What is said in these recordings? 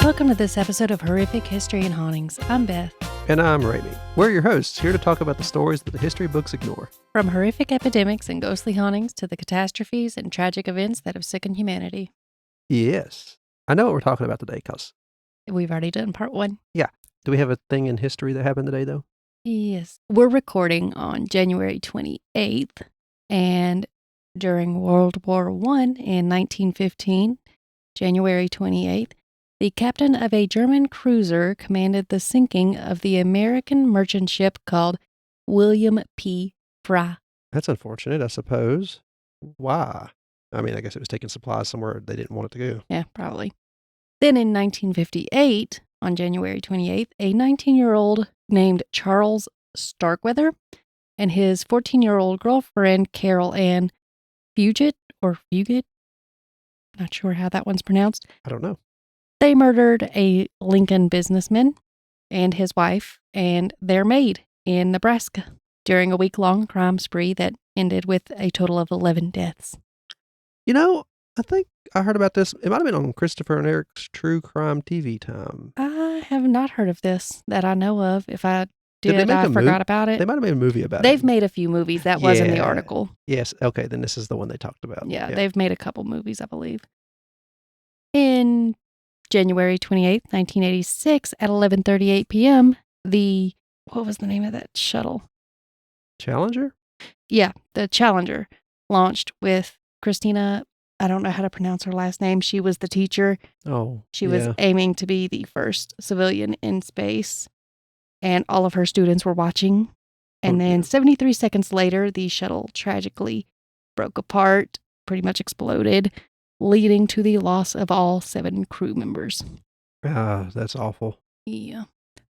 Welcome to this episode of Horrific History and Hauntings. I'm Beth. And I'm Raimi. We're your hosts, here to talk about the stories that the history books ignore. From horrific epidemics and ghostly hauntings to the catastrophes and tragic events that have sickened humanity. Yes. I know what we're talking about today, because... We've already done part 1. Yeah. Do we have a thing in history that happened today, though? Yes. We're recording on January 28th, and during World War I in 1915, January 28th, the captain of a German cruiser commanded the sinking of the American merchant ship called William P. Fry. That's unfortunate, I suppose. Why? I mean, I guess it was taking supplies somewhere they didn't want it to go. Yeah, probably. Then in 1958, on January 28th, a 19-year-old named Charles Starkweather and his 14-year-old girlfriend, Carol Ann Fugit, not sure how that one's pronounced. I don't know. They murdered a Lincoln businessman and his wife and their maid in Nebraska during a week-long crime spree that ended with a total of 11 deaths. You know, I think I heard about this. It might have been on Christopher and Eric's True Crime TV time. I have not heard of this that I know of. If I Did they did, make I a forgot about it. They might have made a movie about it. They've made a few movies. That was in the Yeah. article. Yes. Okay, then this is the one they talked about. Yeah, they've made a couple movies, I believe. In January 28th, 1986, at 11:38 p.m., what was the name of that shuttle? Challenger? Yeah, the Challenger launched with Christina. I don't know how to pronounce her last name. She was the teacher. Oh, She was aiming to be the first civilian in space, and all of her students were watching. And then 73 seconds later, the shuttle tragically broke apart, pretty much exploded, leading to the loss of all 7 crew members. That's awful. Yeah.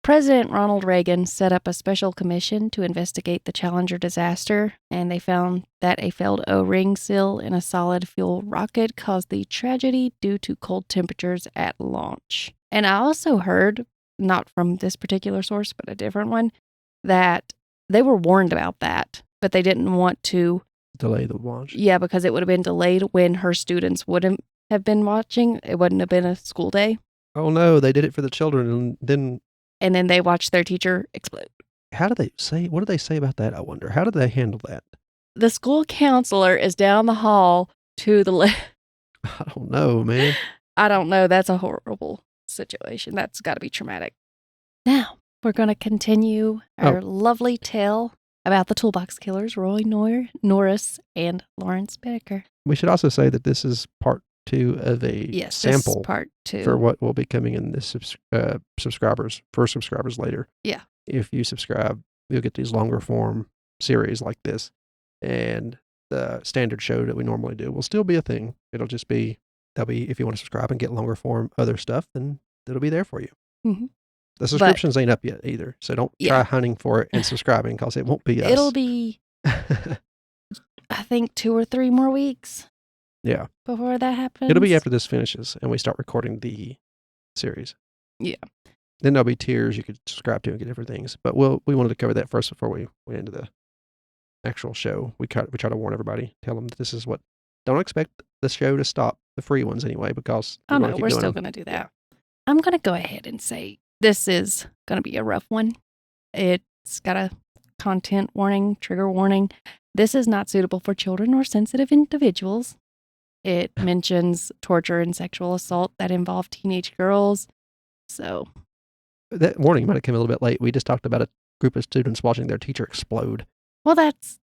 President Ronald Reagan set up a special commission to investigate the Challenger disaster, and they found that a failed O-ring seal in a solid fuel rocket caused the tragedy due to cold temperatures at launch. And I also heard, not from this particular source, but a different one, that they were warned about that, but they didn't want to delay the launch. Yeah, because it would have been delayed when her students wouldn't have been watching. It wouldn't have been a school day. Oh no, they did it for the children, and then they watched their teacher explode. What did they say about that, I wonder? How did they handle that? The school counselor is down the hall to the left. I don't know, man. I don't know. That's a horrible situation. That's got to be traumatic. Now, we're going to continue our lovely tale about the Toolbox Killers, Roy Norris and Lawrence Bittaker. We should also say that this is part 2 of a sample this is part 2 for what will be coming in this subscribers later. Yeah. If you subscribe, you'll get these longer form series like this, and the standard show that we normally do will still be a thing. It'll just be if you want to subscribe and get longer form other stuff, then it'll be there for you. Mm-hmm. The subscriptions ain't up yet either, so don't try hunting for it and subscribing, because it won't be us. It'll be, I think, 2 or 3 more weeks. Yeah. Before that happens. It'll be after this finishes and we start recording the series. Yeah. Then there'll be tiers you could subscribe to and get different things. But we wanted to cover that first before we went into the actual show. We try to warn everybody, tell them that this is what. Don't expect the show to stop, the free ones anyway, because we're still going to do that. Yeah. I'm going to go ahead and say this is going to be a rough one. It's got a content warning, trigger warning. This is not suitable for children or sensitive individuals. It mentions torture and sexual assault that involve teenage girls. So that warning might have come a little bit late. We just talked about a group of students watching their teacher explode. Well,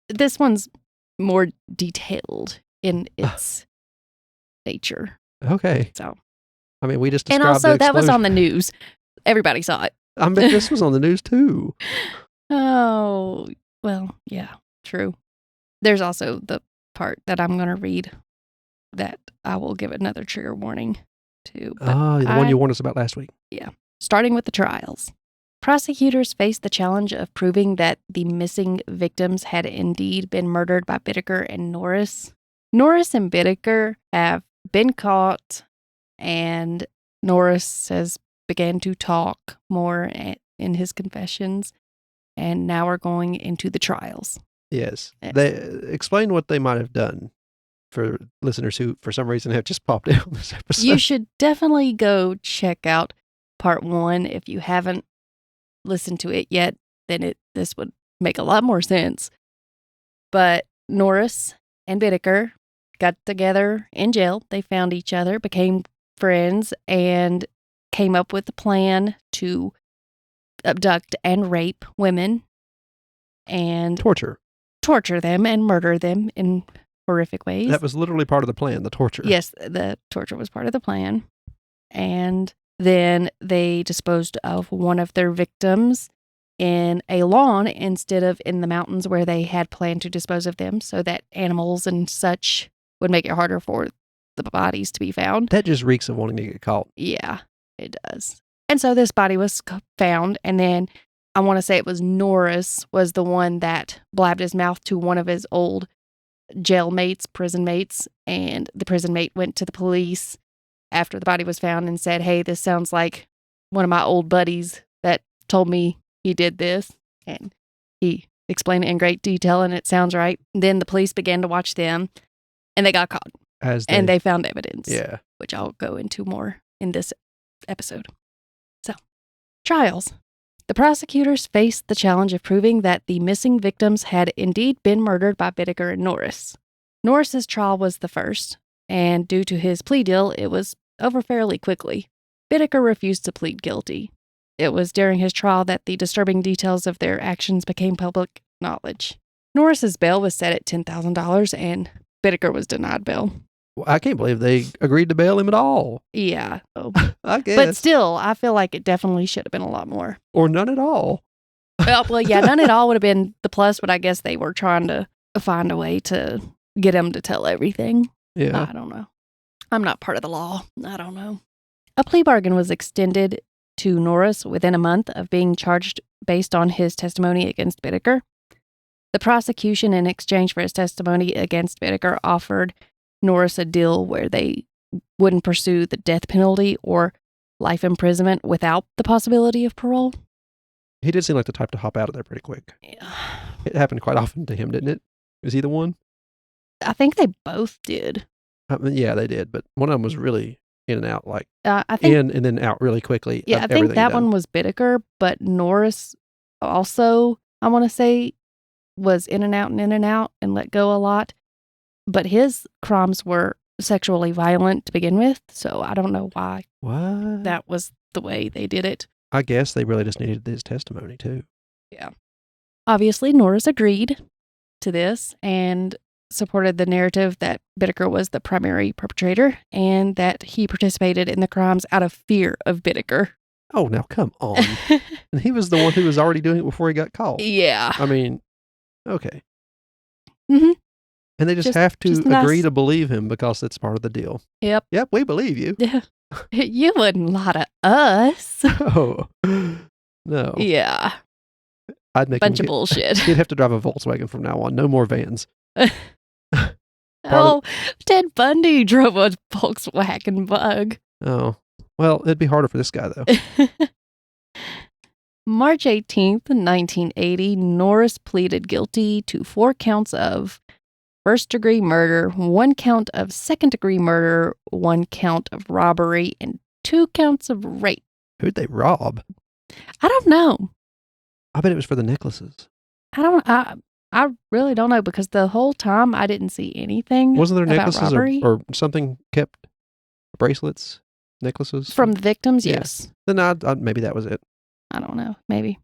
this one's more detailed in its nature. Okay. So, I mean, we just described and also the that was on the news. Everybody saw it. I bet this was on the news too. Oh, well, yeah, true. There's also the part that I'm going to read that I will give another trigger warning to. The one you warned us about last week. Yeah. Starting with the trials. Prosecutors faced the challenge of proving that the missing victims had indeed been murdered by Bittaker and Norris. Norris and Bittaker have been caught, and Norris has began to talk more in his confessions, and now we're going into the trials. Yes. They explain what they might have done for listeners who, for some reason, have just popped in on this episode. You should definitely go check out part 1 if you haven't listened to it yet. Then this would make a lot more sense. But Norris and Bittaker got together in jail. They found each other, became friends, and came up with a plan to abduct and rape women and torture them and murder them in horrific ways. That was literally part of the plan, the torture. Yes, the torture was part of the plan. And then they disposed of one of their victims in a lawn instead of in the mountains where they had planned to dispose of them, so that animals and such would make it harder for the bodies to be found. That just reeks of wanting to get caught. Yeah, it does. And so this body was found, and then I want to say it was Norris was the one that blabbed his mouth to one of his old jail mates, prison mates, and the prison mate went to the police after the body was found and said, "Hey, this sounds like one of my old buddies that told me he did this." And he explained it in great detail, and it sounds right. Then the police began to watch them, and they got caught. And they found evidence. Yeah. Which I'll go into more in this episode. So, trials. The prosecutors faced the challenge of proving that the missing victims had indeed been murdered by Bittaker and Norris. Norris's trial was the first, and due to his plea deal, it was over fairly quickly. Bittaker refused to plead guilty. It was during his trial that the disturbing details of their actions became public knowledge. Norris's bail was set at $10,000, and Bittaker was denied bail. Well, I can't believe they agreed to bail him at all. Yeah. I guess. But still, I feel like it definitely should have been a lot more. Or none at all. Well, yeah, none at all would have been the plus, but I guess they were trying to find a way to get him to tell everything. Yeah. I don't know. I'm not part of the law. I don't know. A plea bargain was extended to Norris within a month of being charged based on his testimony against Bittaker. The prosecution, in exchange for his testimony against Bittaker, offered Norris a deal where they wouldn't pursue the death penalty or life imprisonment without the possibility of parole. He did seem like the type to hop out of there pretty quick. Yeah. It happened quite often to him, didn't it? Was he the one? I think they both did. Yeah, they did, but one of them was really in and out, like I think, in and then out really quickly. Yeah, I think that one was Bittaker, but Norris also, I want to say, was in and out and let go a lot. But his crimes were sexually violent to begin with, so I don't know why that was the way they did it. I guess they really just needed his testimony, too. Yeah. Obviously, Norris agreed to this and supported the narrative that Bittaker was the primary perpetrator and that he participated in the crimes out of fear of Bittaker. Oh, now come on. And he was the one who was already doing it before he got caught. Yeah. I mean, okay. Mm-hmm. And they just have to agree to believe him because it's part of the deal. Yep. Yep, we believe you. You wouldn't lie to us. Oh, no. Yeah. I'd make bunch of bullshit. He'd have to drive a Volkswagen from now on. No more vans. Ted Bundy drove a Volkswagen Bug. Oh. Well, it'd be harder for this guy, though. March 18th, 1980, Norris pleaded guilty to 4 counts of first-degree murder, 1 count of second-degree murder, 1 count of robbery, and 2 counts of rape. Who'd they rob? I don't know. I bet it was for the necklaces. I really don't know, because the whole time I didn't see anything. Wasn't there about necklaces robbery? or something kept? Bracelets? Necklaces? From the victims, Yeah. yes. Then maybe that was it. I don't know. Maybe.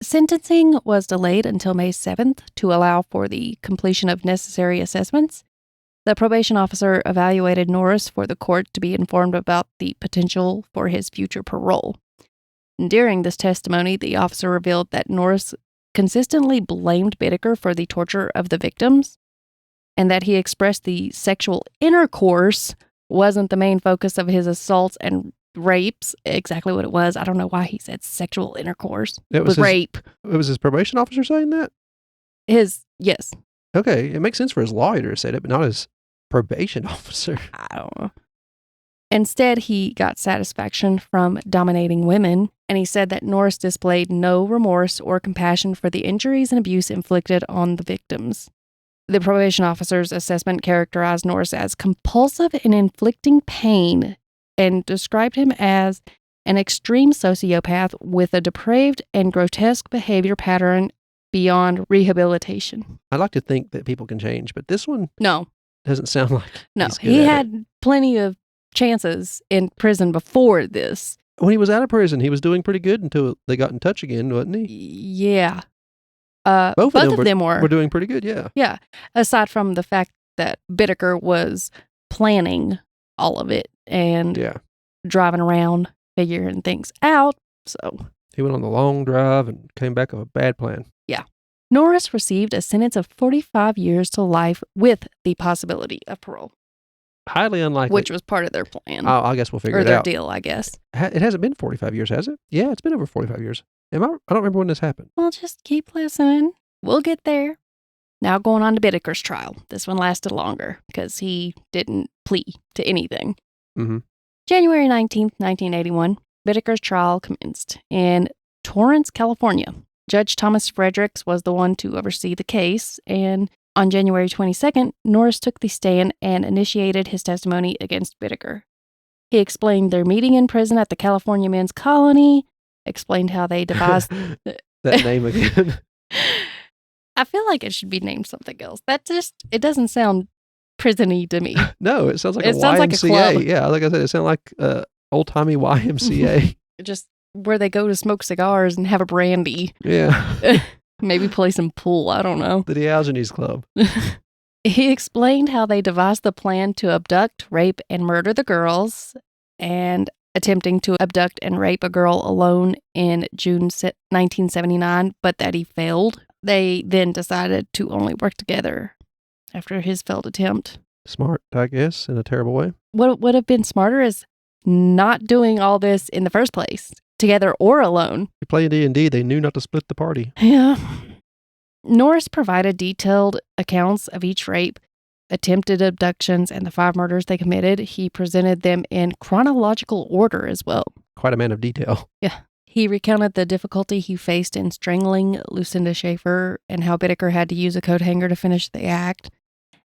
Sentencing was delayed until May 7th to allow for the completion of necessary assessments. The probation officer evaluated Norris for the court to be informed about the potential for his future parole. During this testimony, the officer revealed that Norris consistently blamed Bittaker for the torture of the victims, and that he expressed the sexual intercourse wasn't the main focus of his assaults and rapes. Exactly what it was. I don't know why he said sexual intercourse. It was rape. It was his probation officer saying that? Yes. Okay, it makes sense for his lawyer to say it, but not his probation officer. I don't know. Instead, he got satisfaction from dominating women, and he said that Norris displayed no remorse or compassion for the injuries and abuse inflicted on the victims. The probation officer's assessment characterized Norris as compulsive and inflicting pain and described him as an extreme sociopath with a depraved and grotesque behavior pattern beyond rehabilitation. I like to think that people can change, but this one No. doesn't sound like he's good He at had it. plenty of chances in prison before this. When he was out of prison, he was doing pretty good until they got in touch again, wasn't he? Yeah. Both of them were doing pretty good, yeah. Yeah. Aside from the fact that Bittaker was planning all of it and Yeah. driving around figuring things out. So He went on the long drive and came back with a bad plan. Norris received a sentence of 45 years to life with the possibility of parole, Highly unlikely. which was part of their plan. I guess we'll figure or it their out. deal, I guess. It hasn't been 45 years, has it? Yeah, it's been over 45 years. I don't remember when this happened. Well, just keep listening. We'll get there. Now going on to Bittaker's trial. This one lasted longer because he didn't plead to anything. Mm-hmm. January 19th, 1981, Bittaker's trial commenced in Torrance, California. Judge Thomas Fredericks was the one to oversee the case, and on January 22nd, Norris took the stand and initiated his testimony against Bittaker. He explained their meeting in prison at the California Men's Colony, explained how they devised... That name again. I feel like it should be named something else. It doesn't sound prison-y to me. No, it sounds like It a sounds YMCA. like a club. Yeah, like I said, it sounds like old-timey YMCA. Just where they go to smoke cigars and have a brandy. Yeah. Maybe play some pool. I don't know. The Diogenes Club. He explained how they devised the plan to abduct, rape, and murder the girls, and attempting to abduct and rape a girl alone in June 1979, but that he failed. They then decided to only work together after his failed attempt. Smart, I guess, in a terrible way. What would have been smarter is not doing all this in the first place, together or alone. You play D&D, they knew not to split the party. Yeah. Norris provided detailed accounts of each rape, attempted abductions, and the 5 murders they committed. He presented them in chronological order as well. Quite a man of detail. Yeah. He recounted the difficulty he faced in strangling Lucinda Schaefer and how Bittaker had to use a coat hanger to finish the act,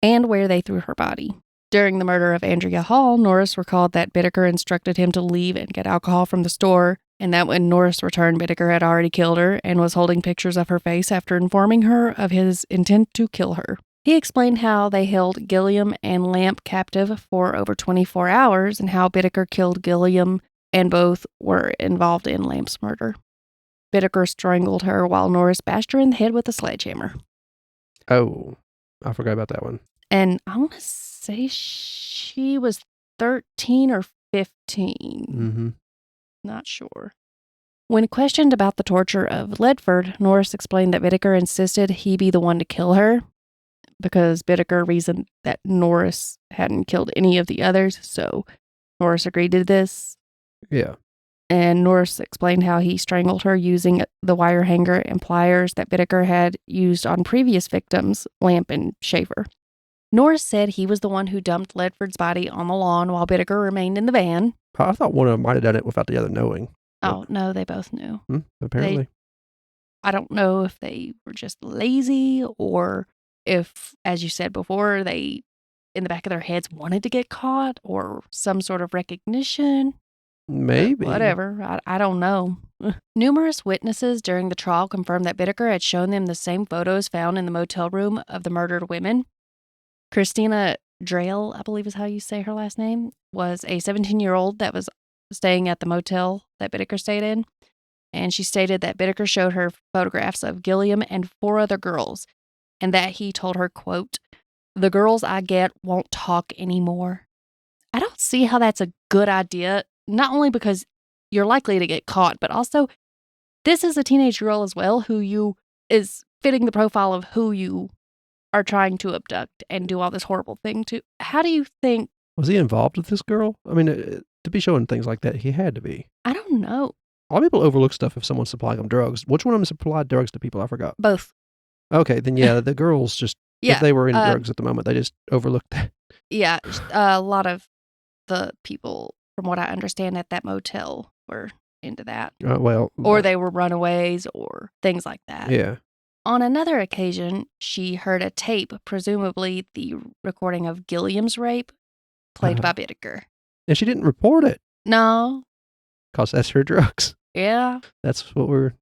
and where they threw her body. During the murder of Andrea Hall, Norris recalled that Bittaker instructed him to leave and get alcohol from the store, and that when Norris returned, Bittaker had already killed her and was holding pictures of her face after informing her of his intent to kill her. He explained how they held Gilliam and Lamp captive for over 24 hours and how Bittaker killed Gilliam and both were involved in Lamp's murder. Bittaker strangled her while Norris bashed her in the head with a sledgehammer. Oh, I forgot about that one. And I want to say she was 13 or 15. Mm-hmm. Not sure. When questioned about the torture of Ledford, Norris explained that Bittaker insisted he be the one to kill her because Bittaker reasoned that Norris hadn't killed any of the others, so Norris agreed to this. Yeah. And Norris explained how he strangled her using the wire hanger and pliers that Bittaker had used on previous victims, Lamp and Schaefer. Norris said he was the one who dumped Ledford's body on the lawn while Bittaker remained in the van. I thought one of them might have done it without the other knowing. Oh, no, they both knew. Apparently. I don't know if they were just lazy or if, as you said before, they, in the back of their heads, wanted to get caught or some sort of recognition. Maybe. Whatever. I don't know. Numerous witnesses during the trial confirmed that Bittaker had shown them the same photos found in the motel room of the murdered women. Christina Drayle, I believe is how you say her last name, was a 17-year-old that was staying at the motel that Bittaker stayed in. And she stated that Bittaker showed her photographs of Gilliam and 4 other girls, and that he told her, quote, "The girls I get won't talk anymore." I don't see how that's a good idea, not only because you're likely to get caught, but also this is a teenage girl as well who is fitting the profile of who you are trying to abduct and do all this horrible thing to. How do you think? Was he involved with this girl? I mean, to be showing things like that, he had to be. I don't know. A lot of people overlook stuff if someone's supplying them drugs. Which one of them supplied drugs to people? I forgot. Both. Okay, then yeah, the girls just, if they were in drugs at the moment, they just overlooked that. Yeah, a lot of the people, from what I understand, at that motel were into that. Well. Or they were runaways or things like that. Yeah. On another occasion, she heard a tape, presumably the recording of Gilliam's rape, played by Bittaker. And she didn't report it. No. Because that's her drugs. Yeah. That's what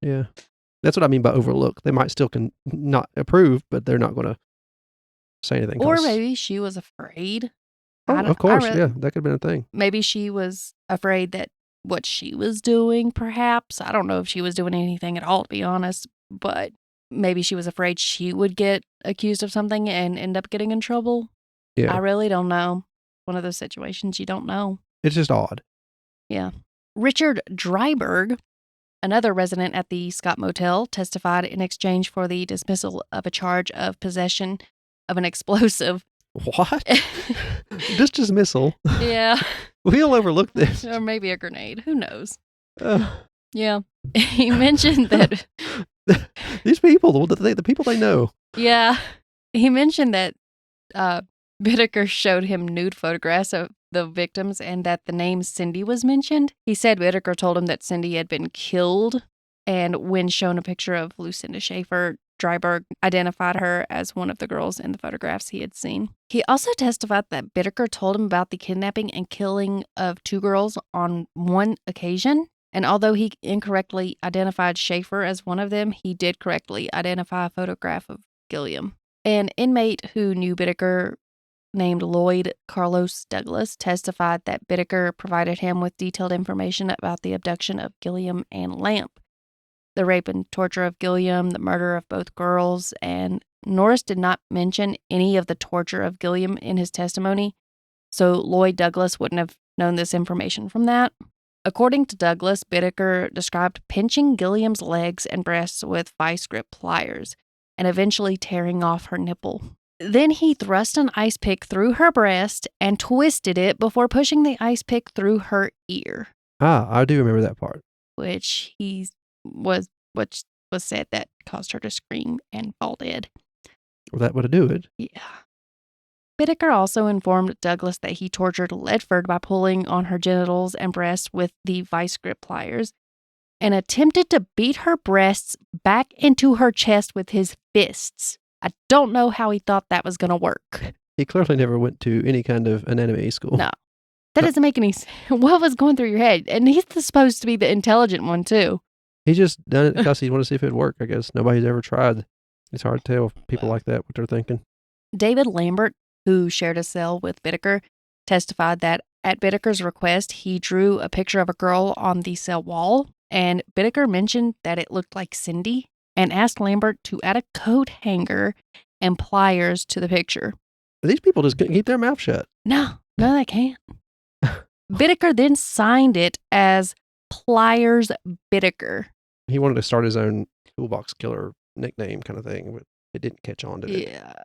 that's what I mean by overlook. They might still not approve, but they're not going to say anything. Or maybe she was afraid. Of course, yeah, that could have been a thing. Maybe she was afraid that what she was doing, perhaps. I don't know if she was doing anything at all, to be honest, but maybe she was afraid she would get accused of something and end up getting in trouble. Yeah. I really don't know. One of those situations you don't know. It's just odd. Yeah. Richard Dryberg, another resident at the Scott Motel, testified in exchange for the dismissal of a charge of possession of an explosive. What? Just dismissal? Yeah. We'll overlook this. Or maybe a grenade. Who knows? Yeah. He mentioned that... These people, the people they know. Yeah. He mentioned that Bittaker showed him nude photographs of the victims and that the name Cindy was mentioned. He said Bittaker told him that Cindy had been killed, and when shown a picture of Lucinda Schaefer, Dryberg identified her as one of the girls in the photographs he had seen. He also testified that Bittaker told him about the kidnapping and killing of 2 girls on one occasion, and although he incorrectly identified Schaefer as one of them, he did correctly identify a photograph of Gilliam. An inmate who knew Bittaker, named Lloyd Carlos Douglas, testified that Bittaker provided him with detailed information about the abduction of Gilliam and Lamp, the rape and torture of Gilliam, the murder of both girls, and Norris did not mention any of the torture of Gilliam in his testimony, so Lloyd Douglas wouldn't have known this information from that. According to Douglas, Bittaker described pinching Gilliam's legs and breasts with vice grip pliers and eventually tearing off her nipple. Then he thrust an ice pick through her breast and twisted it before pushing the ice pick through her ear. I do remember that part. Which was said that caused her to scream and fall dead. Well, that would do it. Yeah. Bittaker also informed Douglas that he tortured Ledford by pulling on her genitals and breasts with the vice grip pliers and attempted to beat her breasts back into her chest with his fists. I don't know how he thought that was going to work. He clearly never went to any kind of anatomy school. No. That doesn't make any sense. What was going through your head? And he's supposed to be the intelligent one, too. He just done it because he wanted to see if it would work, I guess. Nobody's ever tried. It's hard to tell people like that what they're thinking. David Lambert, who shared a cell with Bittaker, testified that at Bittaker's request, he drew a picture of a girl on the cell wall, and Bittaker mentioned that it looked like Cindy and asked Lambert to add a coat hanger and pliers to the picture. These people just keep their mouth shut. No, they can't. Bittaker then signed it as Pliers Bittaker. He wanted to start his own Toolbox Killer nickname kind of thing, but it didn't catch on, did it? Yeah.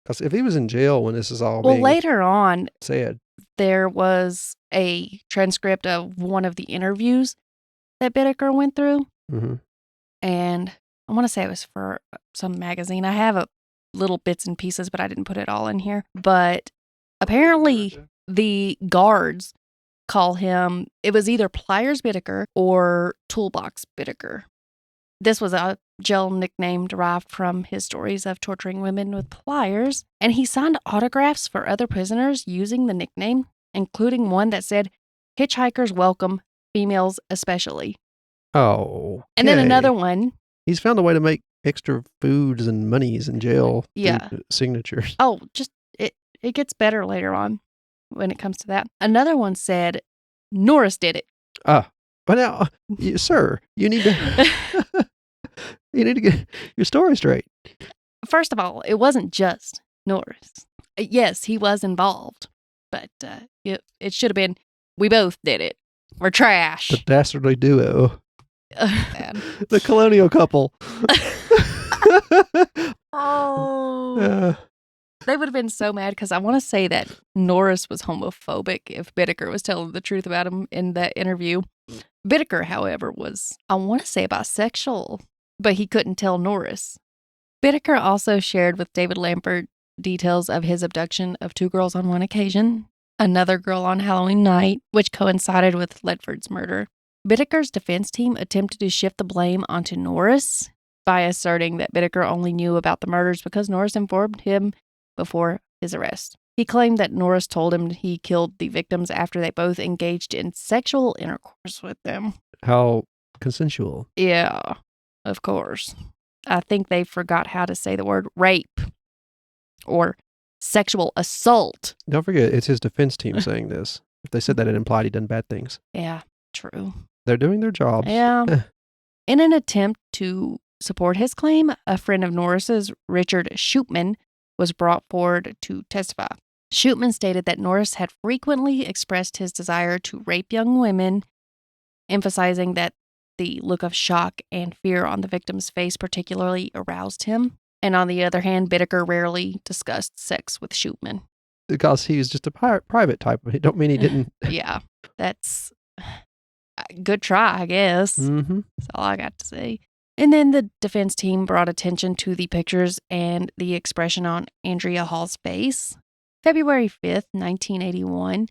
Because if he was in jail when this is all well, being later on, said, there was a transcript of one of the interviews that Bittaker went through. Mm-hmm. And I want to say it was for some magazine. I have little bits and pieces, but I didn't put it all in here. But apparently the guards call him, it was either Pliers Bittaker or Toolbox Bittaker. This was a jail nickname derived from his stories of torturing women with pliers, and he signed autographs for other prisoners using the nickname, including one that said, "Hitchhikers welcome, females especially." Oh. And then another one. He's found a way to make extra foods and monies in jail. Yeah. Signatures. Oh, just it gets better later on when it comes to that. Another one said, "Norris did it." But now, sir, you need to get your story straight. First of all, it wasn't just Norris. Yes, he was involved, but it should have been, "We both did it. We're trash." The dastardly duo. Bad. The colonial couple. Oh. They would have been so mad because I want to say that Norris was homophobic if Bittaker was telling the truth about him in that interview. Bittaker, however, was, I want to say, bisexual, but he couldn't tell Norris. Bittaker also shared with David Lambert details of his abduction of 2 girls on one occasion, another girl on Halloween night, which coincided with Ledford's murder. Bittaker's defense team attempted to shift the blame onto Norris by asserting that Bittaker only knew about the murders because Norris informed him before his arrest. He claimed that Norris told him he killed the victims after they both engaged in sexual intercourse with them. How consensual. Yeah, of course. I think they forgot how to say the word rape or sexual assault. Don't forget, it's his defense team saying this. If they said that, it implied he'd done bad things. Yeah, true. They're doing their jobs. Yeah. In an attempt to support his claim, a friend of Norris's, Richard Shootman, was brought forward to testify. Shootman stated that Norris had frequently expressed his desire to rape young women, emphasizing that the look of shock and fear on the victim's face particularly aroused him. And on the other hand, Bittaker rarely discussed sex with Shootman. Because he was just a private type. It don't mean he didn't. Yeah, that's a good try, I guess. Mm-hmm. That's all I got to say. And then the defense team brought attention to the pictures and the expression on Andrea Hall's face. February 5th, 1981,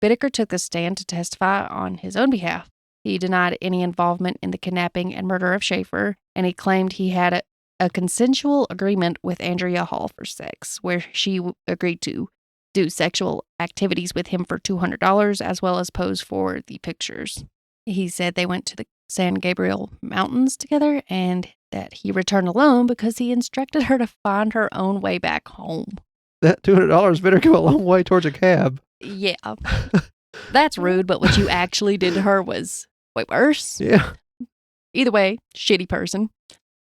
Bittaker took the stand to testify on his own behalf. He denied any involvement in the kidnapping and murder of Schaefer, and he claimed he had a consensual agreement with Andrea Hall for sex, where she agreed to do sexual activities with him for $200 as well as pose for the pictures. He said they went to the San Gabriel Mountains together and that he returned alone because he instructed her to find her own way back home. That $200 better go a long way towards a cab. Yeah. That's rude, but what you actually did to her was way worse. Yeah. Either way, shitty person.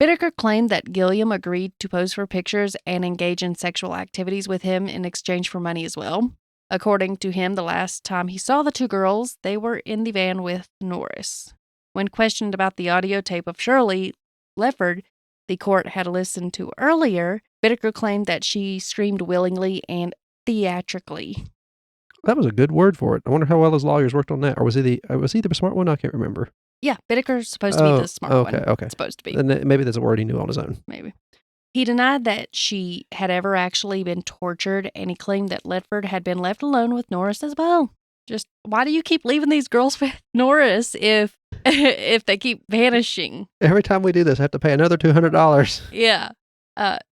Bittaker claimed that Gilliam agreed to pose for pictures and engage in sexual activities with him in exchange for money as well. According to him, the last time he saw the two girls, they were in the van with Norris. When questioned about the audio tape of Shirley Lefford the court had listened to earlier, Bittaker claimed that she screamed willingly and theatrically. That was a good word for it. I wonder how well his lawyers worked on that. Or was he the smart one? I can't remember. Yeah, Bittaker's supposed to be the smart one. Okay. Supposed to be. Then maybe that's a word he knew on his own. Maybe. He denied that she had ever actually been tortured, and he claimed that Ledford had been left alone with Norris as well. Just, why do you keep leaving these girls with Norris if they keep vanishing? Every time we do this, I have to pay another $200. Yeah.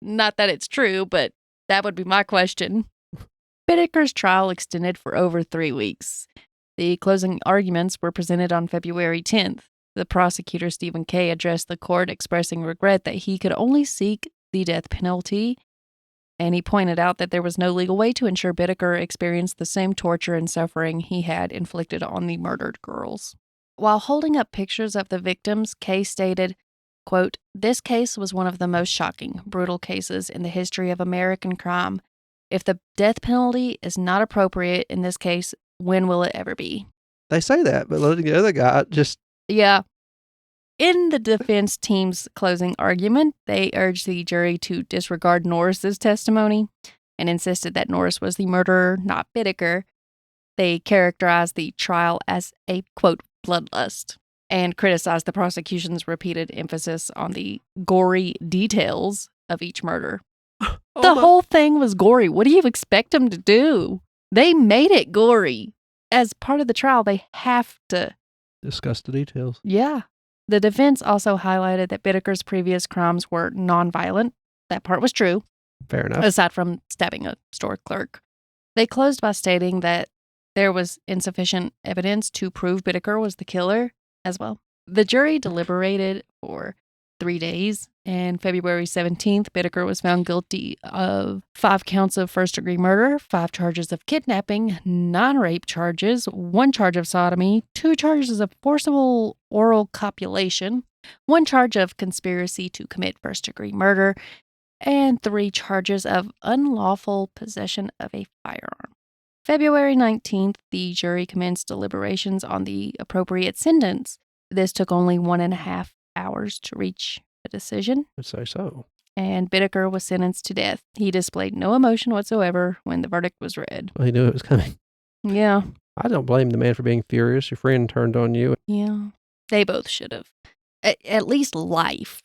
Not that it's true, but that would be my question. Bittaker's trial extended for over 3 weeks. The closing arguments were presented on February 10th. The prosecutor, Stephen Kay, addressed the court expressing regret that he could only seek the death penalty, and he pointed out that there was no legal way to ensure Bittaker experienced the same torture and suffering he had inflicted on the murdered girls. While holding up pictures of the victims, Kay stated, quote, "This case was one of the most shocking, brutal cases in the history of American crime. If the death penalty is not appropriate in this case, when will it ever be?" They say that, but the other guy just... Yeah. In the defense team's closing argument, they urged the jury to disregard Norris's testimony and insisted that Norris was the murderer, not Bittaker. They characterized the trial as a, quote, bloodlust, and criticized the prosecution's repeated emphasis on the gory details of each murder. The whole thing was gory. What do you expect them to do? They made it gory. As part of the trial, they have to discuss the details. Yeah. The defense also highlighted that Bittaker's previous crimes were nonviolent. That part was true. Fair enough. Aside from stabbing a store clerk. They closed by stating that there was insufficient evidence to prove Bittaker was the killer as well. The jury deliberated for 3 days, and February 17th, Bittaker was found guilty of 5 counts of first-degree murder, 5 charges of kidnapping, 9 rape charges, 1 charge of sodomy, 2 charges of forcible oral copulation, 1 charge of conspiracy to commit first-degree murder, and 3 charges of unlawful possession of a firearm. February 19th, the jury commenced deliberations on the appropriate sentence. This took only 1.5 hours to reach a decision. I'd say so. And Bittaker was sentenced to death. He displayed no emotion whatsoever when the verdict was read. Well, he knew it was coming. Yeah. I don't blame the man for being furious. Your friend turned on you. Yeah. They both should have. At least life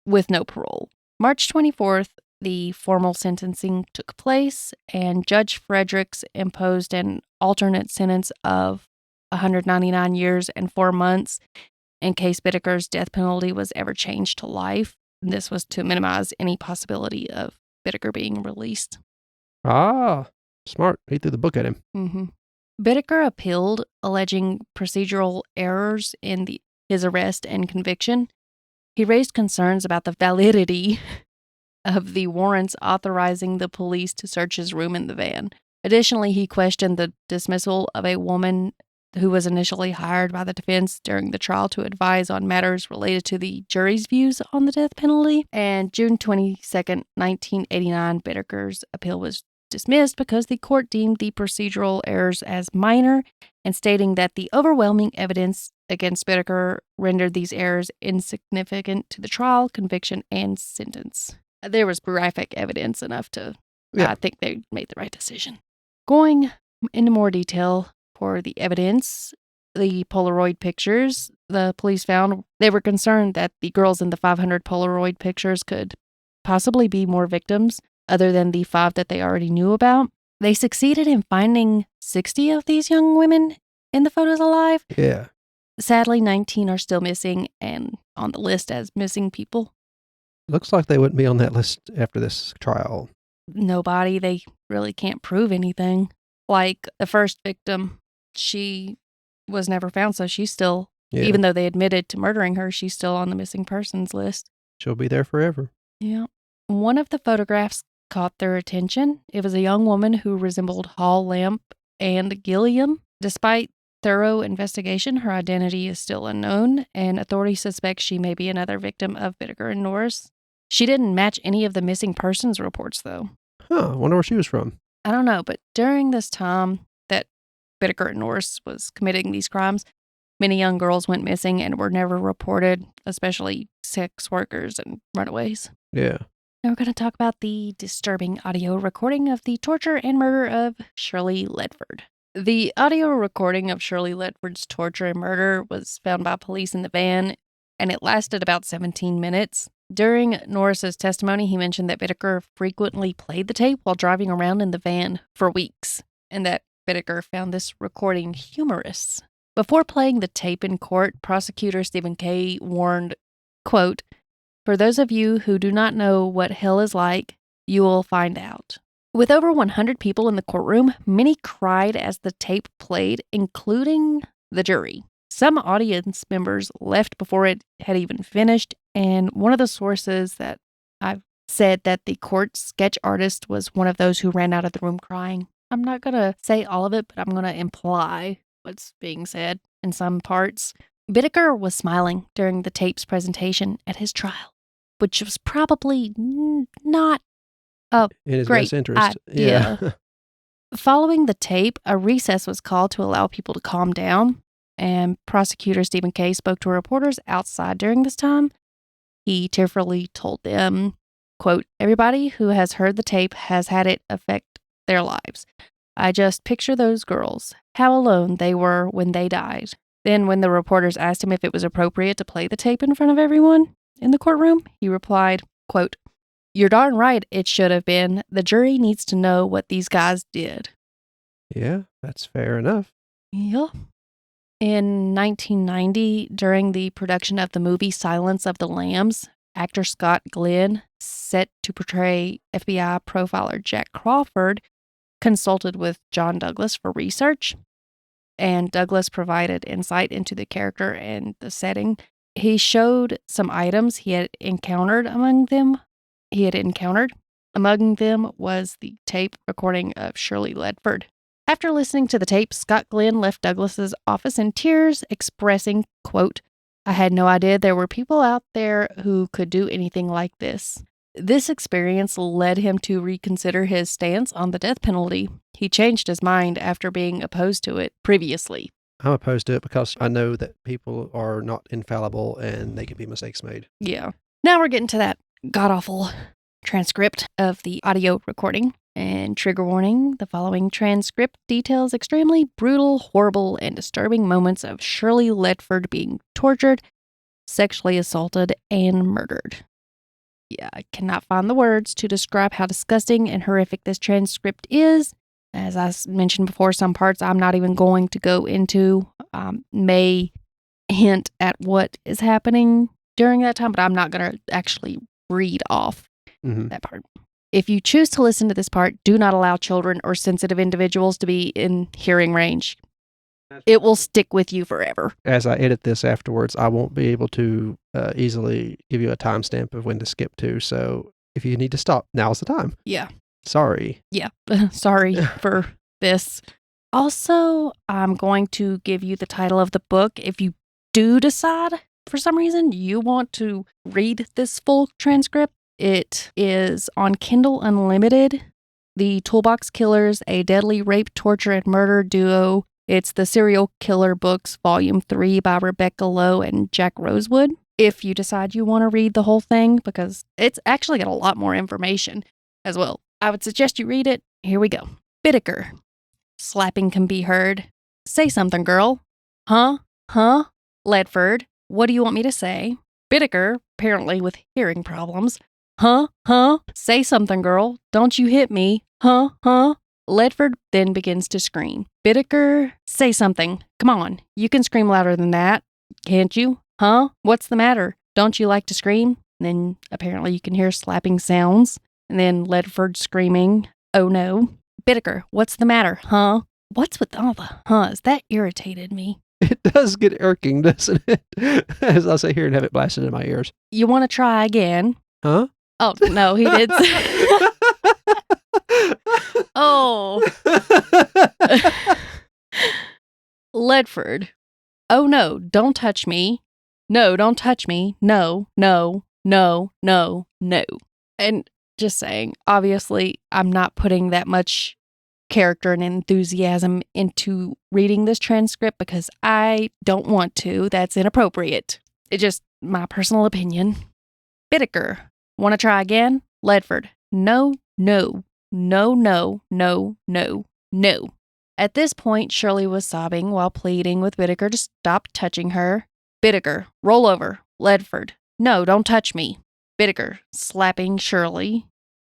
with no parole. March 24th, the formal sentencing took place, and Judge Fredericks imposed an alternate sentence of 199 years and 4 months in case Bittaker's death penalty was ever changed to life. This was to minimize any possibility of Bittaker being released. Ah, smart. He threw the book at him. Mm-hmm. Bittaker appealed, alleging procedural errors in his arrest and conviction. He raised concerns about the validity of the warrants authorizing the police to search his room in the van. Additionally, he questioned the dismissal of a woman who was initially hired by the defense during the trial to advise on matters related to the jury's views on the death penalty. And June 22nd, 1989, Bittaker's appeal was dismissed because the court deemed the procedural errors as minor and stating that the overwhelming evidence against Bittaker rendered these errors insignificant to the trial, conviction, and sentence. There was graphic evidence enough to, I think they made the right decision. Going into more detail for the evidence, the Polaroid pictures the police found, they were concerned that the girls in the 500 Polaroid pictures could possibly be more victims other than the 5 that they already knew about. They succeeded in finding 60 of these young women in the photos alive. Yeah. Sadly, 19 are still missing and on the list as missing people. Looks like they wouldn't be on that list after this trial. Nobody. They really can't prove anything. Like the first victim, she was never found, so she's still, even though they admitted to murdering her, she's still on the missing persons list. She'll be there forever. Yeah. One of the photographs caught their attention. It was a young woman who resembled Hall Lamp and Gilliam. Despite thorough investigation, her identity is still unknown, and authorities suspect she may be another victim of Bittaker and Norris. She didn't match any of the missing persons reports, though. Huh, I wonder where she was from. I don't know, but during this time that Bittaker and Norris was committing these crimes, many young girls went missing and were never reported, especially sex workers and runaways. Yeah. Now we're going to talk about the disturbing audio recording of the torture and murder of Shirley Ledford. The audio recording of Shirley Ledford's torture and murder was found by police in the van, and it lasted about 17 minutes. During Norris's testimony, he mentioned that Bittaker frequently played the tape while driving around in the van for weeks, and that Bittaker found this recording humorous. Before playing the tape in court, prosecutor Stephen Kay warned, quote, "For those of you who do not know what hell is like, you will find out." With over 100 people in the courtroom, many cried as the tape played, including the jury. Some audience members left before it had even finished, and one of the sources that I've said that the court sketch artist was one of those who ran out of the room crying. I'm not going to say all of it, but I'm going to imply what's being said in some parts. Bittaker was smiling during the tape's presentation at his trial, which was probably not a in his great best interest. idea. Following the tape, a recess was called to allow people to calm down, and prosecutor Stephen Kay spoke to reporters outside during this time. He tearfully told them, quote, "Everybody who has heard the tape has had it affect their lives. I just picture those girls, how alone they were when they died." Then when the reporters asked him if it was appropriate to play the tape in front of everyone in the courtroom, he replied, quote, "You're darn right it should have been. The jury needs to know what these guys did." Yeah, that's fair enough. Yeah. In 1990, during the production of the movie Silence of the Lambs, actor Scott Glenn, set to portray FBI profiler Jack Crawford, consulted with John Douglas for research, and Douglas provided insight into the character and the setting. He showed some items he had encountered. Among them was the tape recording of Shirley Ledford. After listening to the tape, Scott Glenn left Douglas's office in tears, expressing, quote, "I had no idea there were people out there who could do anything like this." This experience led him to reconsider his stance on the death penalty. He changed his mind after being opposed to it previously. I'm opposed to it because I know that people are not infallible and they can be mistakes made. Yeah. Now we're getting to that god-awful transcript of the audio recording. And trigger warning, the following transcript details extremely brutal, horrible, and disturbing moments of Shirley Ledford being tortured, sexually assaulted, and murdered. Yeah, I cannot find the words to describe how disgusting and horrific this transcript is. As I mentioned before, some parts I'm not even going to go into may hint at what is happening during that time, but I'm not going to actually read off Mhm. that part. If you choose to listen to this part, do not allow children or sensitive individuals to be in hearing range. It will stick with you forever. As I edit this afterwards, I won't be able to easily give you a timestamp of when to skip to. So if you need to stop, now's the time. Yeah. Sorry. Yeah. Sorry for this. Also, I'm going to give you the title of the book. If you do decide, for some reason, you want to read this full transcript, it is on Kindle Unlimited. The Toolbox Killers, a deadly rape, torture, and murder duo. It's the Serial Killer Books, Volume 3 by Rebecca Lowe and Jack Rosewood. If you decide you want to read the whole thing, because it's actually got a lot more information as well, I would suggest you read it. Here we go. Bittaker. Slapping can be heard. Say something, girl. Huh? Huh? Ledford. What do you want me to say? Bittaker, apparently with hearing problems. Huh? Huh? Say something, girl. Don't you hit me. Huh? Huh? Ledford then begins to scream. Bittaker, say something. Come on. You can scream louder than that. Can't you? Huh? What's the matter? Don't you like to scream? And then apparently you can hear slapping sounds. And then Ledford screaming. Oh no. Bittaker, what's the matter? Huh? What's with all the huhs? That irritated me. It does get irking, doesn't it? As I sit here and have it blasted in my ears. You want to try again? Huh? Oh, no, he did. Oh. Ledford. Oh no, don't touch me. No, don't touch me. No, no, no, no, no. And just saying, obviously, I'm not putting that much character and enthusiasm into reading this transcript because I don't want to. That's inappropriate. It's just my personal opinion. Bittaker. Want to try again? Ledford. No, no, no, no, no, no, no. At this point, Shirley was sobbing while pleading with Bittaker to stop touching her. Bittaker. Roll over. Ledford. No, don't touch me. Bittaker. Slapping Shirley.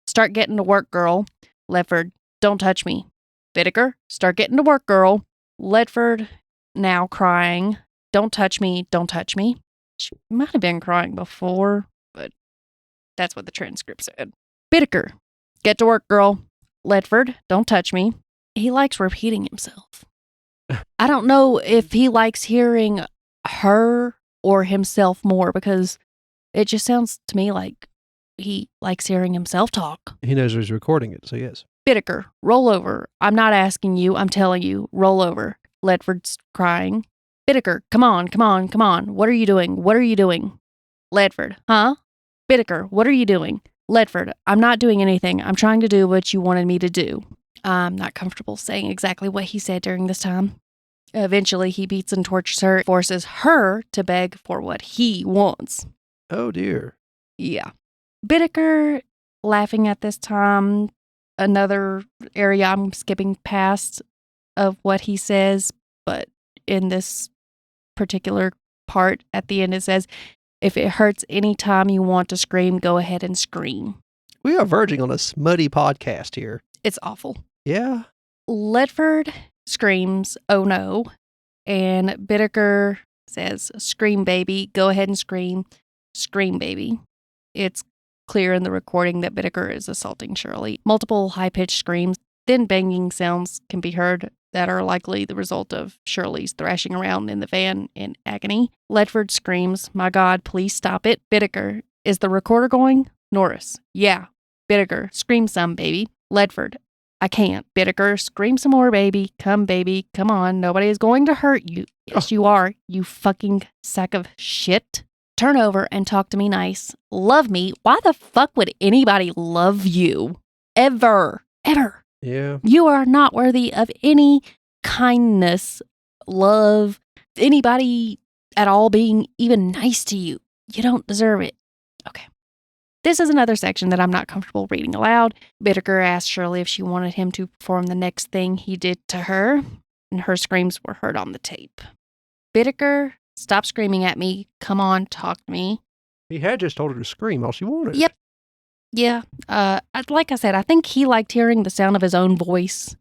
Start getting to work, girl. Ledford. Don't touch me. Bittaker, start getting to work, girl. Ledford, now crying. Don't touch me, don't touch me. She might have been crying before, but that's what the transcript said. Bittaker, get to work, girl. Ledford, don't touch me. He likes repeating himself. I don't know if he likes hearing her or himself more because it just sounds to me like he likes hearing himself talk. He knows he's recording it, so yes. Bittaker, roll over. I'm not asking you, I'm telling you, roll over. Ledford's crying. Bittaker, come on, come on, come on. What are you doing? What are you doing? Ledford, huh? Bittaker, what are you doing? Ledford, I'm not doing anything. I'm trying to do what you wanted me to do. I'm not comfortable saying exactly what he said during this time. Eventually, he beats and tortures her, forces her to beg for what he wants. Oh, dear. Yeah. Bittaker, laughing at this time. Another area I'm skipping past of what he says, but in this particular part at the end, it says, if it hurts any time you want to scream, go ahead and scream. We are verging on a smutty podcast here. It's awful. Yeah. Ledford screams, oh no. And Bittaker says, scream, baby. Go ahead and scream. Scream, baby. It's clear in the recording that Bittaker is assaulting Shirley. Multiple high-pitched screams, then banging sounds can be heard that are likely the result of Shirley's thrashing around in the van in agony. Ledford screams, my God, please stop it. Bittaker, is the recorder going? Norris, yeah. Bittaker, scream some, baby. Ledford, I can't. Bittaker, scream some more, baby. Come, baby. Come on. Nobody is going to hurt you. Yes, you are, you fucking sack of shit. Turn over and talk to me nice. Love me? Why the fuck would anybody love you? Ever. Ever. Yeah. You are not worthy of any kindness, love, anybody at all being even nice to you. You don't deserve it. Okay. This is another section that I'm not comfortable reading aloud. Bittaker asked Shirley if she wanted him to perform the next thing he did to her, and her screams were heard on the tape. Bittaker, stop screaming at me. Come on, talk to me. He had just told her to scream all she wanted. Yep. Yeah. Like I said, I think he liked hearing the sound of his own voice,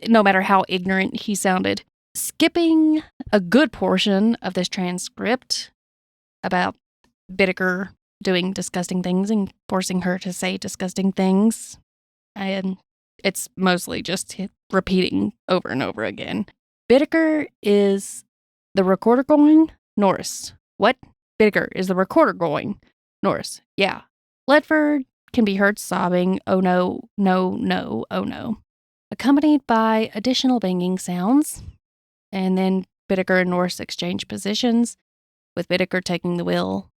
no matter how ignorant he sounded. Skipping a good portion of this transcript, about Bittaker doing disgusting things and forcing her to say disgusting things. And it's mostly just repeating over and over again. Bittaker, is the recorder going? Norris. What? Bittaker, is the recorder going? Norris. Yeah. Ledford can be heard sobbing, oh no, no, no, oh no, accompanied by additional banging sounds. And then Bittaker and Norris exchange positions, with Bittaker taking the wheel.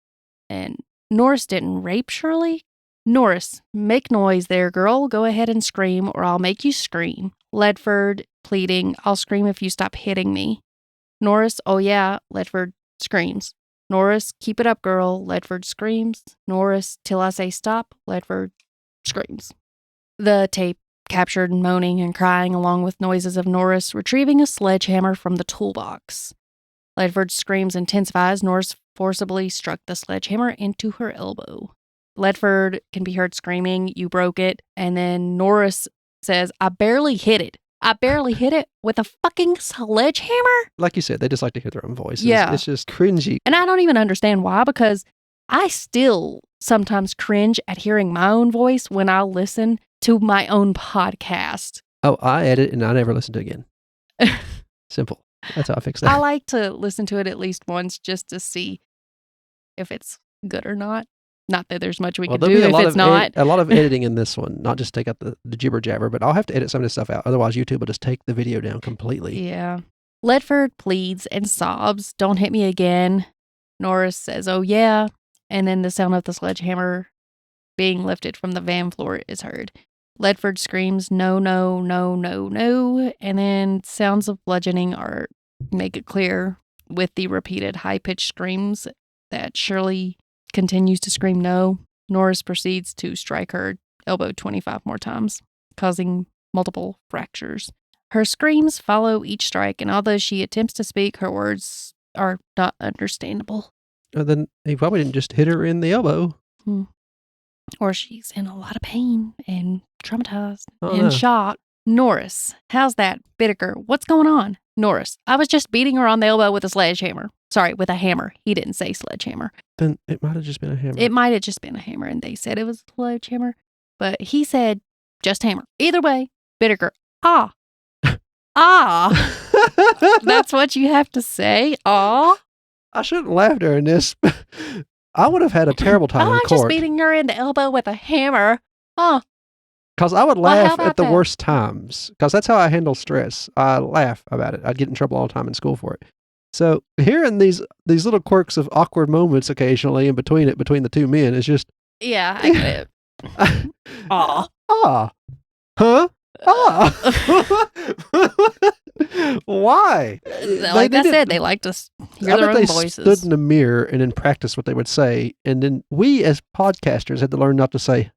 And Norris didn't rape Shirley. Norris, make noise there, girl. Go ahead and scream, or I'll make you scream. Ledford, pleading, I'll scream if you stop hitting me. Norris, oh yeah. Ledford screams. Norris, keep it up, girl. Ledford screams. Norris, till I say stop. Ledford screams. The tape captured moaning and crying, along with noises of Norris retrieving a sledgehammer from the toolbox. Ledford's screams intensifies. Norris forcibly struck the sledgehammer into her elbow. Ledford can be heard screaming, you broke it. And then Norris says, I barely hit it. I barely hit it with a fucking sledgehammer. Like you said, they just like to hear their own voices. Yeah. It's just cringy. And I don't even understand why, because I still sometimes cringe at hearing my own voice when I listen to my own podcast. Oh, I edit and I never listen to it again. Simple. That's how I fix that. I like to listen to it at least once just to see if it's good or not. Not that there's much we can do if it's not. A lot of editing in this one, not just take out the jibber jabber, but I'll have to edit some of this stuff out. Otherwise, YouTube will just take the video down completely. Yeah. Ledford pleads and sobs, don't hit me again. Norris says, oh yeah. And then the sound of the sledgehammer being lifted from the van floor is heard. Ledford screams, no, no, no, no, no. And then sounds of bludgeoning make it clear with the repeated high-pitched screams that Shirley continues to scream no. Norris proceeds to strike her elbow 25 more times, causing multiple fractures. Her screams follow each strike, and although she attempts to speak, her words are not understandable. Then he probably didn't just hit her in the elbow. Or she's in a lot of pain and traumatized Oh, and shocked. Norris, how's that? Bittaker, what's going on? Norris, I was just beating her on the elbow with a sledgehammer. Sorry, with a hammer. He didn't say sledgehammer. Then it might have just been a hammer. It might have just been a hammer, and they said it was a sledgehammer. But he said just hammer. Either way, Bittaker, ah. That's what you have to say. Ah. I shouldn't laugh during this. I would have had a terrible time in I'm court. just beating her in the elbow with a hammer. Oh. Because I would laugh at the that? worst times. Because that's how I handle stress. I laugh about it. I'd get in trouble all the time in school for it. So hearing these little quirks of awkward moments occasionally in between the two men is just... Yeah, I get it. Huh? Why? Like I said, they like to hear their own voices. Stood in the mirror and then practiced what they would say. And then we as podcasters had to learn not to say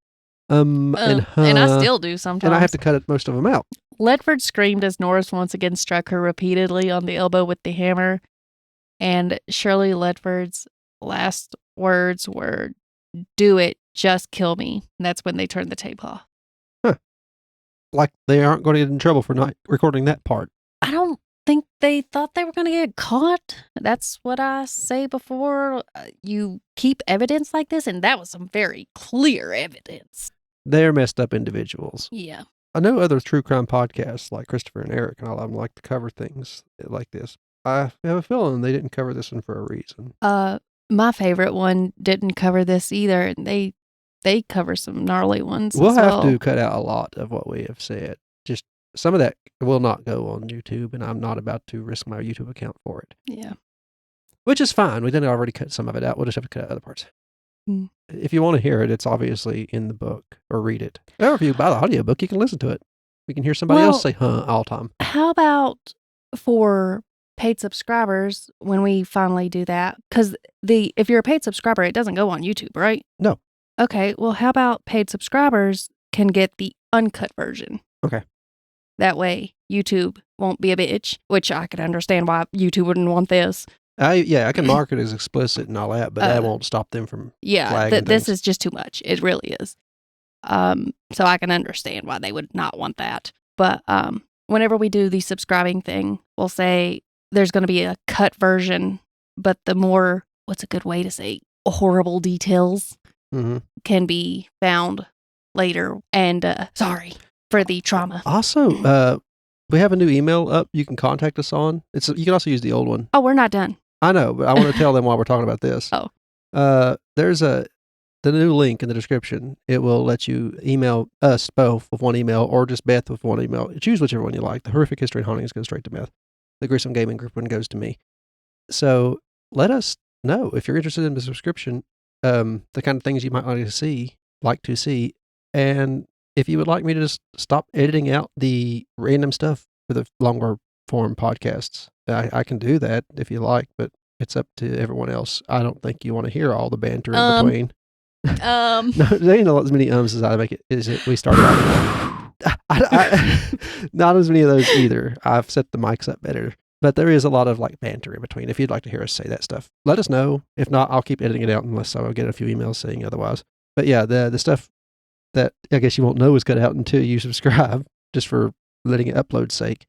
and huh. And I still do sometimes. And I have to cut most of them out. Ledford screamed as Norris once again struck her repeatedly on the elbow with the hammer. And Shirley Ledford's last words were, do it, just kill me. And that's when they turned the tape off. Huh. Like they aren't going to get in trouble for not recording that part. I don't think they thought they were going to get caught. That's what I say before. You keep evidence like this, and that was some very clear evidence. They're messed up individuals. Yeah. I know other true crime podcasts like Christopher and Eric and all of them like to cover things like this. I have a feeling they didn't cover this one for a reason. My favorite one didn't cover this either, and they cover some gnarly ones. We'll have well. to cut out a lot of what we have said. Just some of that will not go on YouTube, and I'm not about to risk my YouTube account for it. Yeah. Which is fine. We didn't already cut some of it out. We'll just have to cut out other parts. If you want to hear it, it's obviously in the book, or read it. Or if you buy the audiobook, you can listen to it. We can hear somebody else say huh all the time. How about for paid subscribers when we finally do that? Because if you're a paid subscriber, it doesn't go on YouTube, right? No. Okay, well, how about paid subscribers can get the uncut version? Okay. That way, YouTube won't be a bitch, which I could understand why YouTube wouldn't want this. I can mark it as explicit and all that, but that won't stop them from flagging this things. is just too much. It really is. So I can understand why they would not want that. But whenever we do the subscribing thing, we'll say there's going to be a cut version, but what's a good way to say horrible details Mm-hmm. can be found later. And sorry for the trauma. Also, we have a new email up you can contact us on. You can also use the old one. Oh, we're not done. I know, but I want to tell them while we're talking about this. Oh. There's the new link in the description. It will let you email us both with one email or just Beth with one email. Choose whichever one you like. The Horrific History and Hauntings goes straight to Beth. The Gruesome Gaming Group one goes to me. So let us know if you're interested in the subscription, the kind of things you might like to see. And if you would like me to just stop editing out the random stuff for the longer form podcasts, I can do that if you like, but it's up to everyone else. I don't think you want to hear all the banter in between. No, there ain't as many ums as I make it. We started out. Not as many of those either. I've set the mics up better, but there is a lot of like banter in between. If you'd like to hear us say that stuff, let us know. If not, I'll keep editing it out unless I'll get a few emails saying otherwise. But yeah, the stuff that I guess you won't know is cut out until you subscribe, just for letting it upload's sake.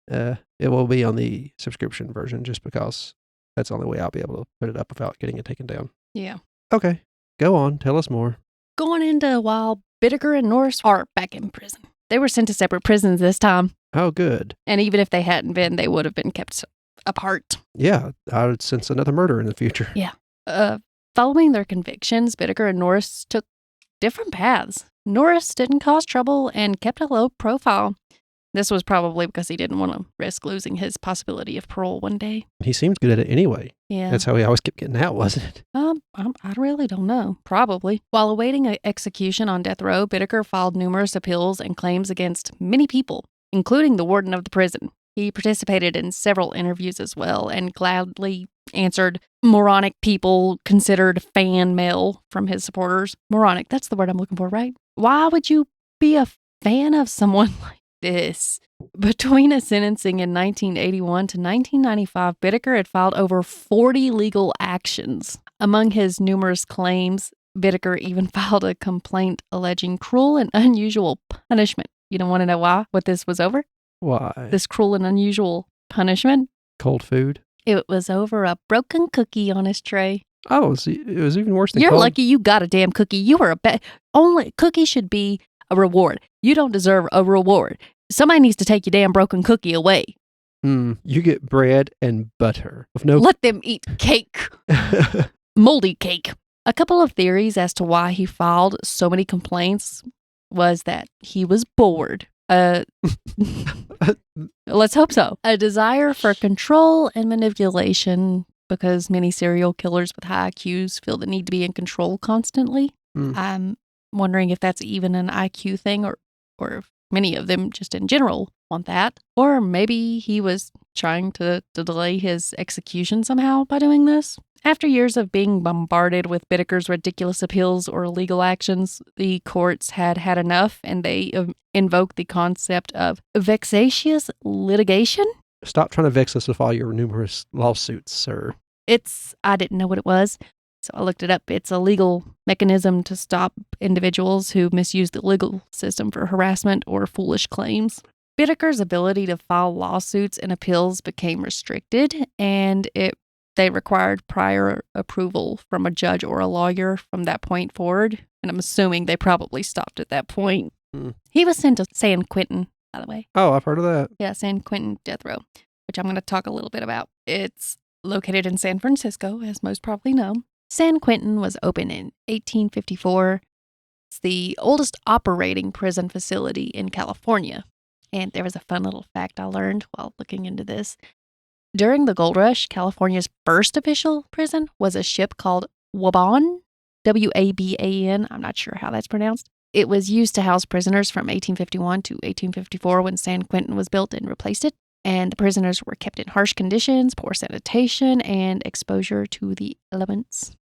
It will be on the subscription version just because that's the only way I'll be able to put it up without getting it taken down. Yeah. Okay. Go on. Tell us more. Going into while Bittaker and Norris are back in prison. They were sent to separate prisons this time. Oh, good. And even if they hadn't been, they would have been kept apart. Yeah. I would sense another murder in the future. Yeah. Following their convictions, Bittaker and Norris took different paths. Norris didn't cause trouble and kept a low profile. This was probably because he didn't want to risk losing his possibility of parole one day. He seems good at it anyway. Yeah. That's how he always kept getting out, wasn't it? I really don't know. Probably. While awaiting an execution on death row, Bittaker filed numerous appeals and claims against many people, including the warden of the prison. He participated in several interviews as well and gladly answered moronic people considered fan mail from his supporters. Moronic, that's the word I'm looking for, right? Why would you be a fan of someone like this? Between a sentencing in 1981 to 1995, Bittaker had filed over 40 legal actions. Among his numerous claims, Bittaker even filed a complaint alleging cruel and unusual punishment. You don't want to know why? What this was over? Why? This cruel and unusual punishment? Cold food? It was over a broken cookie on his tray. Oh, it was even worse than You're cold. lucky you got a damn cookie. You were only cookie should be a reward. You don't deserve a reward. Somebody needs to take your damn broken cookie away. You get bread and butter with no. Let them eat cake. Moldy cake. A couple of theories as to why he filed so many complaints was that he was bored. Let's hope so. A desire for control and manipulation, because many serial killers with high IQs feel the need to be in control constantly. I'm wondering if that's even an IQ thing or if many of them just in general want that. Or maybe he was trying to delay his execution somehow by doing this. After years of being bombarded with Bittaker's ridiculous appeals or legal actions, the courts had had enough and they invoked the concept of vexatious litigation. Stop trying to vex us with all your numerous lawsuits, sir. I didn't know what it was, so I looked it up. It's a legal mechanism to stop individuals who misuse the legal system for harassment or foolish claims. Bittaker's ability to file lawsuits and appeals became restricted, and they required prior approval from a judge or a lawyer from that point forward. And I'm assuming they probably stopped at that point. He was sent to San Quentin, by the way. Oh, I've heard of that. Yeah, San Quentin death row, which I'm going to talk a little bit about. It's located in San Francisco, as most probably know. San Quentin was opened in 1854. It's the oldest operating prison facility in California. And there was a fun little fact I learned while looking into this. During the gold rush, California's first official prison was a ship called Waban, W-A-B-A-N. I'm not sure how that's pronounced. It was used to house prisoners from 1851 to 1854 when San Quentin was built and replaced it. And the prisoners were kept in harsh conditions, poor sanitation, and exposure to the elements.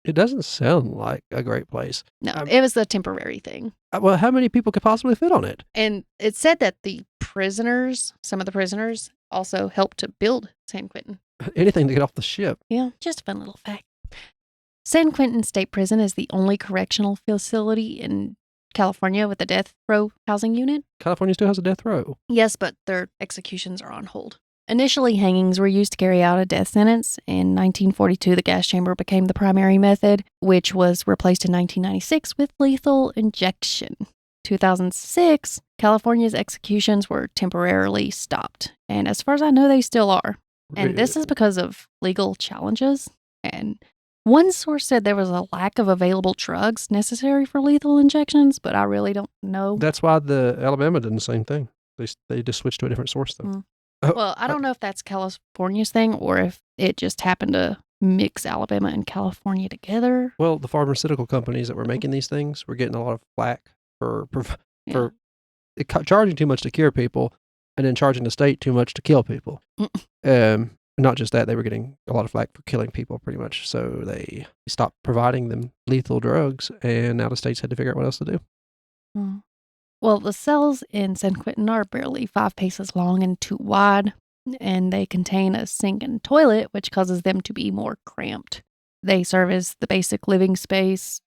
It doesn't sound like a great place. No, it was a temporary thing. Well, how many people could possibly fit on it? And it said that some of the prisoners, also helped to build San Quentin. Anything to get off the ship. Yeah, just a fun little fact. San Quentin State Prison is the only correctional facility in California with a death row housing unit. California still has a death row. Yes, but their executions are on hold. Initially, hangings were used to carry out a death sentence. In 1942, the gas chamber became the primary method, which was replaced in 1996 with lethal injection. 2006, California's executions were temporarily stopped. And as far as I know, they still are. And this is because of legal challenges. And one source said there was a lack of available drugs necessary for lethal injections, but I really don't know. That's why the Alabama did the same thing. They just switched to a different source, though. Well, I don't know if that's California's thing or if it just happened to mix Alabama and California together. Well, the pharmaceutical companies that were making these things were getting a lot of flack for charging too much to cure people and then charging the state too much to kill people. Not just that, they were getting a lot of flack for killing people pretty much. So they stopped providing them lethal drugs, and now the states had to figure out what else to do. Well, the cells in San Quentin are barely 5 paces long and 2 wide, and they contain a sink and toilet, which causes them to be more cramped. They serve as the basic living space,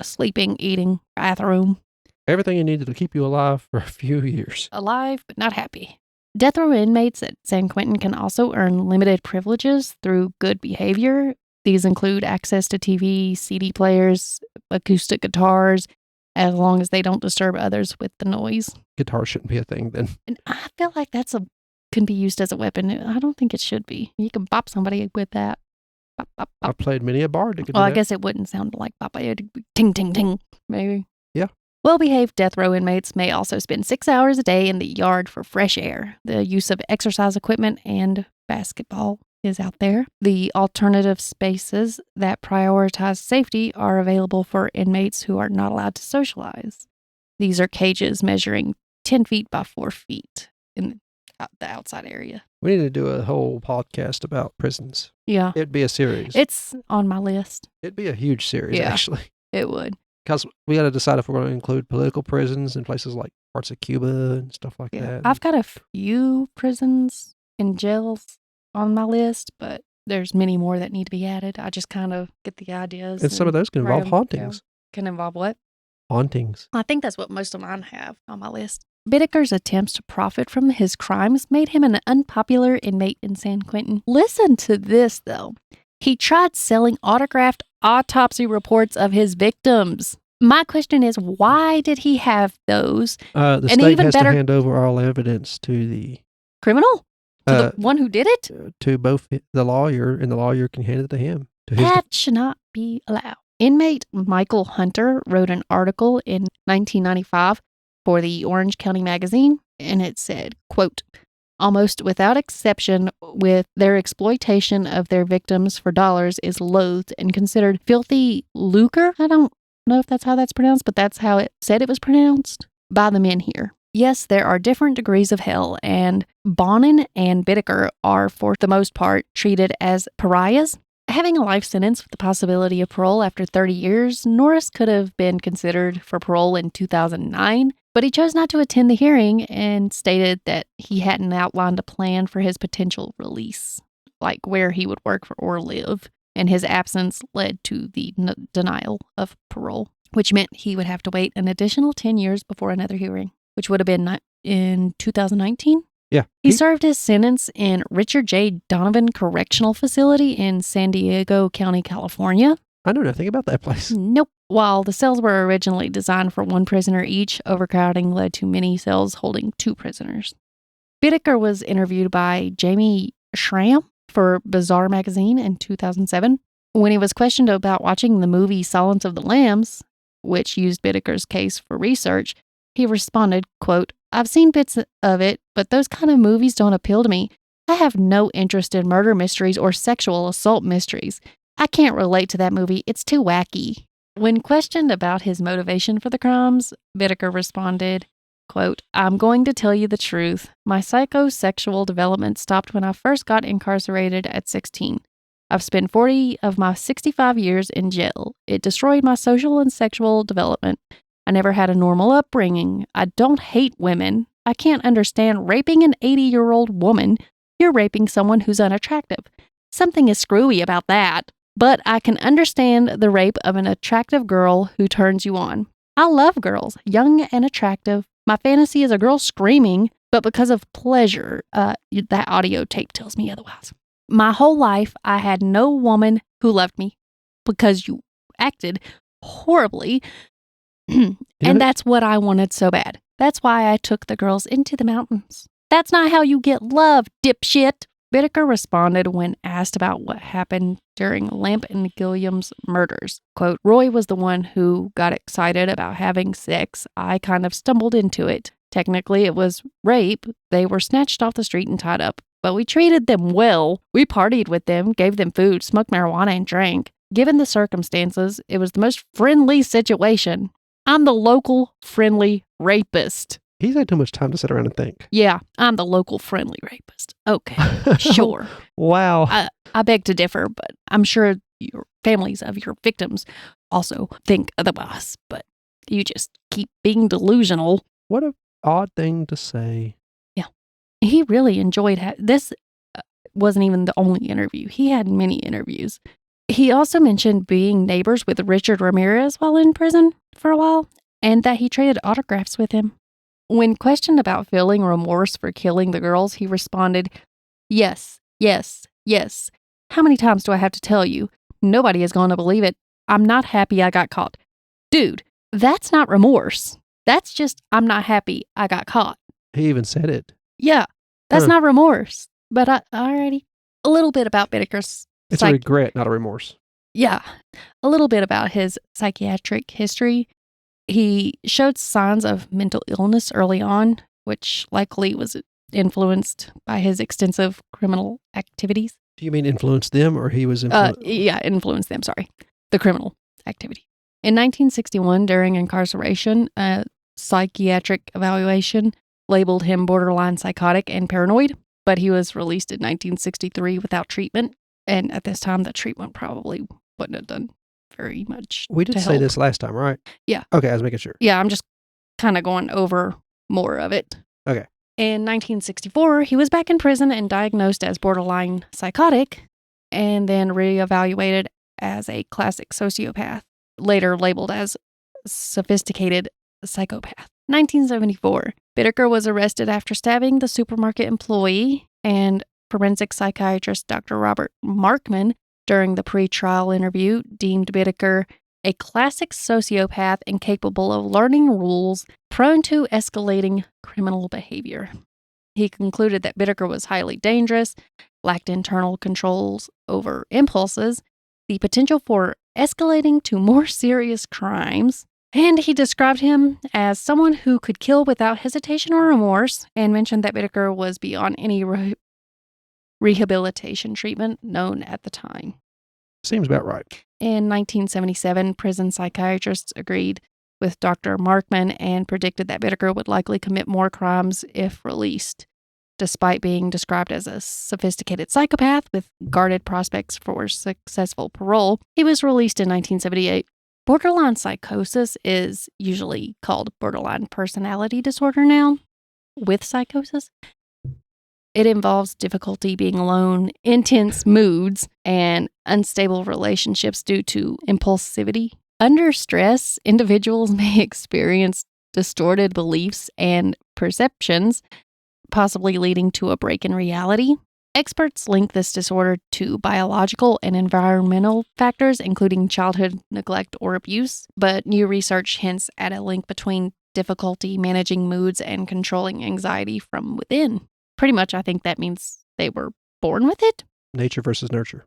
sleeping, eating, bathroom. Everything you needed to keep you alive for a few years. Alive, but not happy. Death row inmates at San Quentin can also earn limited privileges through good behavior. These include access to TV, CD players, acoustic guitars, as long as they don't disturb others with the noise. Guitar shouldn't be a thing then. And I feel like can be used as a weapon. I don't think it should be. You can bop somebody with that. Bop, bop, bop. I've played many a bard that could do Well, I that. guess it wouldn't sound like bop. It'd be ting, ting, ting, maybe. Yeah. Well-behaved death row inmates may also spend 6 hours a day in the yard for fresh air. The use of exercise equipment and basketball is out there. The alternative spaces that prioritize safety are available for inmates who are not allowed to socialize. These are cages measuring 10 feet by 4 feet in the outside area. We need to do a whole podcast about prisons. Yeah. It'd be a series. It's on my list. It'd be a huge series, actually. It would. Because we got to decide if we're going to include political prisons in places like parts of Cuba and stuff like that. I've got a few prisons and jails on my list, but there's many more that need to be added. I just kind of get the ideas. And some of those can involve hauntings. Can involve what? Hauntings. I think that's what most of mine have on my list. Bittaker's attempts to profit from his crimes made him an unpopular inmate in San Quentin. Listen to this, though. He tried selling autographed autopsy reports of his victims. My question is, why did he have those? The state has to hand over all evidence to the criminal? To the one who did it? To both the lawyer, and the lawyer can hand it to him. That should not be allowed. Inmate Michael Hunter wrote an article in 1995 for the Orange County Magazine, and it said, quote, "Almost without exception, with their exploitation of their victims for dollars is loathed and considered filthy lucre." I don't know if that's how that's pronounced, but that's how it said it was pronounced by the men here. Yes, there are different degrees of hell, and Bonin and Bittaker are, for the most part, treated as pariahs. Having a life sentence with the possibility of parole after 30 years, Norris could have been considered for parole in 2009, but he chose not to attend the hearing and stated that he hadn't outlined a plan for his potential release, like where he would work or live, and his absence led to the denial of parole, which meant he would have to wait an additional 10 years before another hearing, which would have been in 2019. Yeah. He served his sentence in Richard J. Donovan Correctional Facility in San Diego County, California. I know nothing about that place. Nope. While the cells were originally designed for 1 prisoner each, overcrowding led to many cells holding 2 prisoners. Bittaker was interviewed by Jamie Schramm for Bizarre magazine in 2007. When he was questioned about watching the movie Silence of the Lambs, which used Bittaker's case for research, he responded, quote, "I've seen bits of it, but those kind of movies don't appeal to me. I have no interest in murder mysteries or sexual assault mysteries. I can't relate to that movie. It's too wacky." When questioned about his motivation for the crimes, Bittaker responded, quote, "I'm going to tell you the truth. My psychosexual development stopped when I first got incarcerated at 16. I've spent 40 of my 65 years in jail. It destroyed my social and sexual development. I never had a normal upbringing. I don't hate women. I can't understand raping an 80-year-old woman. You're raping someone who's unattractive. Something is screwy about that. But I can understand the rape of an attractive girl who turns you on. I love girls, young and attractive. My fantasy is a girl screaming, But because of pleasure, that audio tape tells me otherwise. My whole life, I had no woman who loved me because you acted horribly. And that's what I wanted so bad. That's why I took the girls into the mountains. That's not how you get love, dipshit. Bittaker responded when asked about what happened during Lamp and Gilliam's murders. Quote, Roy was the one who got excited about having sex. I kind of stumbled into it. Technically, it was rape. They were snatched off the street and tied up. But we treated them well. We partied with them, gave them food, smoked marijuana, and drank. Given the circumstances, it was the most friendly situation. I'm the local friendly rapist. He's had too much time to sit around and think. Yeah, I'm the local friendly rapist. Okay, sure. Wow. I beg to differ, but I'm sure your families of your victims also think otherwise, but you just keep being delusional. What a odd thing to say. Yeah. He really enjoyed this. Wasn't even the only interview. He had many interviews. He also mentioned being neighbors with Richard Ramirez while in prison for a while, and that he traded autographs with him. When questioned about feeling remorse for killing the girls, he responded, yes, yes, yes. How many times do I have to tell you? Nobody is going to believe it. I'm not happy I got caught. Dude, that's not remorse. That's just, I'm not happy I got caught. He even said it. Yeah, that's not remorse. But alrighty. A little bit about Bittaker's It's a regret, not a remorse. Yeah. A little bit about his psychiatric history. He showed signs of mental illness early on, which likely was influenced by his extensive criminal activities. Do you mean influenced them, or he was influenced? Yeah, influenced them, sorry. The criminal activity. In 1961, during incarceration, a psychiatric evaluation labeled him borderline psychotic and paranoid, but he was released in 1963 without treatment. And at this time, the treatment probably wouldn't have done very much. We did say this last time, right? Yeah. Okay, I was making sure. Yeah, I'm just kind of going over more of it. Okay. In 1964, he was back in prison and diagnosed as borderline psychotic, and then reevaluated as a classic sociopath, later labeled as sophisticated psychopath. 1974, Bittaker was arrested after stabbing the supermarket employee, and forensic psychiatrist Dr. Robert Markman, during the pre-trial interview, deemed Bittaker a classic sociopath incapable of learning rules, prone to escalating criminal behavior. He concluded that Bittaker was highly dangerous, lacked internal controls over impulses, the potential for escalating to more serious crimes, and he described him as someone who could kill without hesitation or remorse, and mentioned that Bittaker was beyond any rehabilitation treatment known at the time. Seems about right. In 1977, prison psychiatrists agreed with Dr. Markman and predicted that Bittaker would likely commit more crimes if released. Despite being described as a sophisticated psychopath with guarded prospects for successful parole, he was released in 1978. Borderline psychosis is usually called borderline personality disorder now, with psychosis. It involves difficulty being alone, intense moods, and unstable relationships due to impulsivity. Under stress, individuals may experience distorted beliefs and perceptions, possibly leading to a break in reality. Experts link this disorder to biological and environmental factors, including childhood neglect or abuse, but new research hints at a link between difficulty managing moods and controlling anxiety from within. Pretty much, I think that means they were born with it. Nature versus nurture.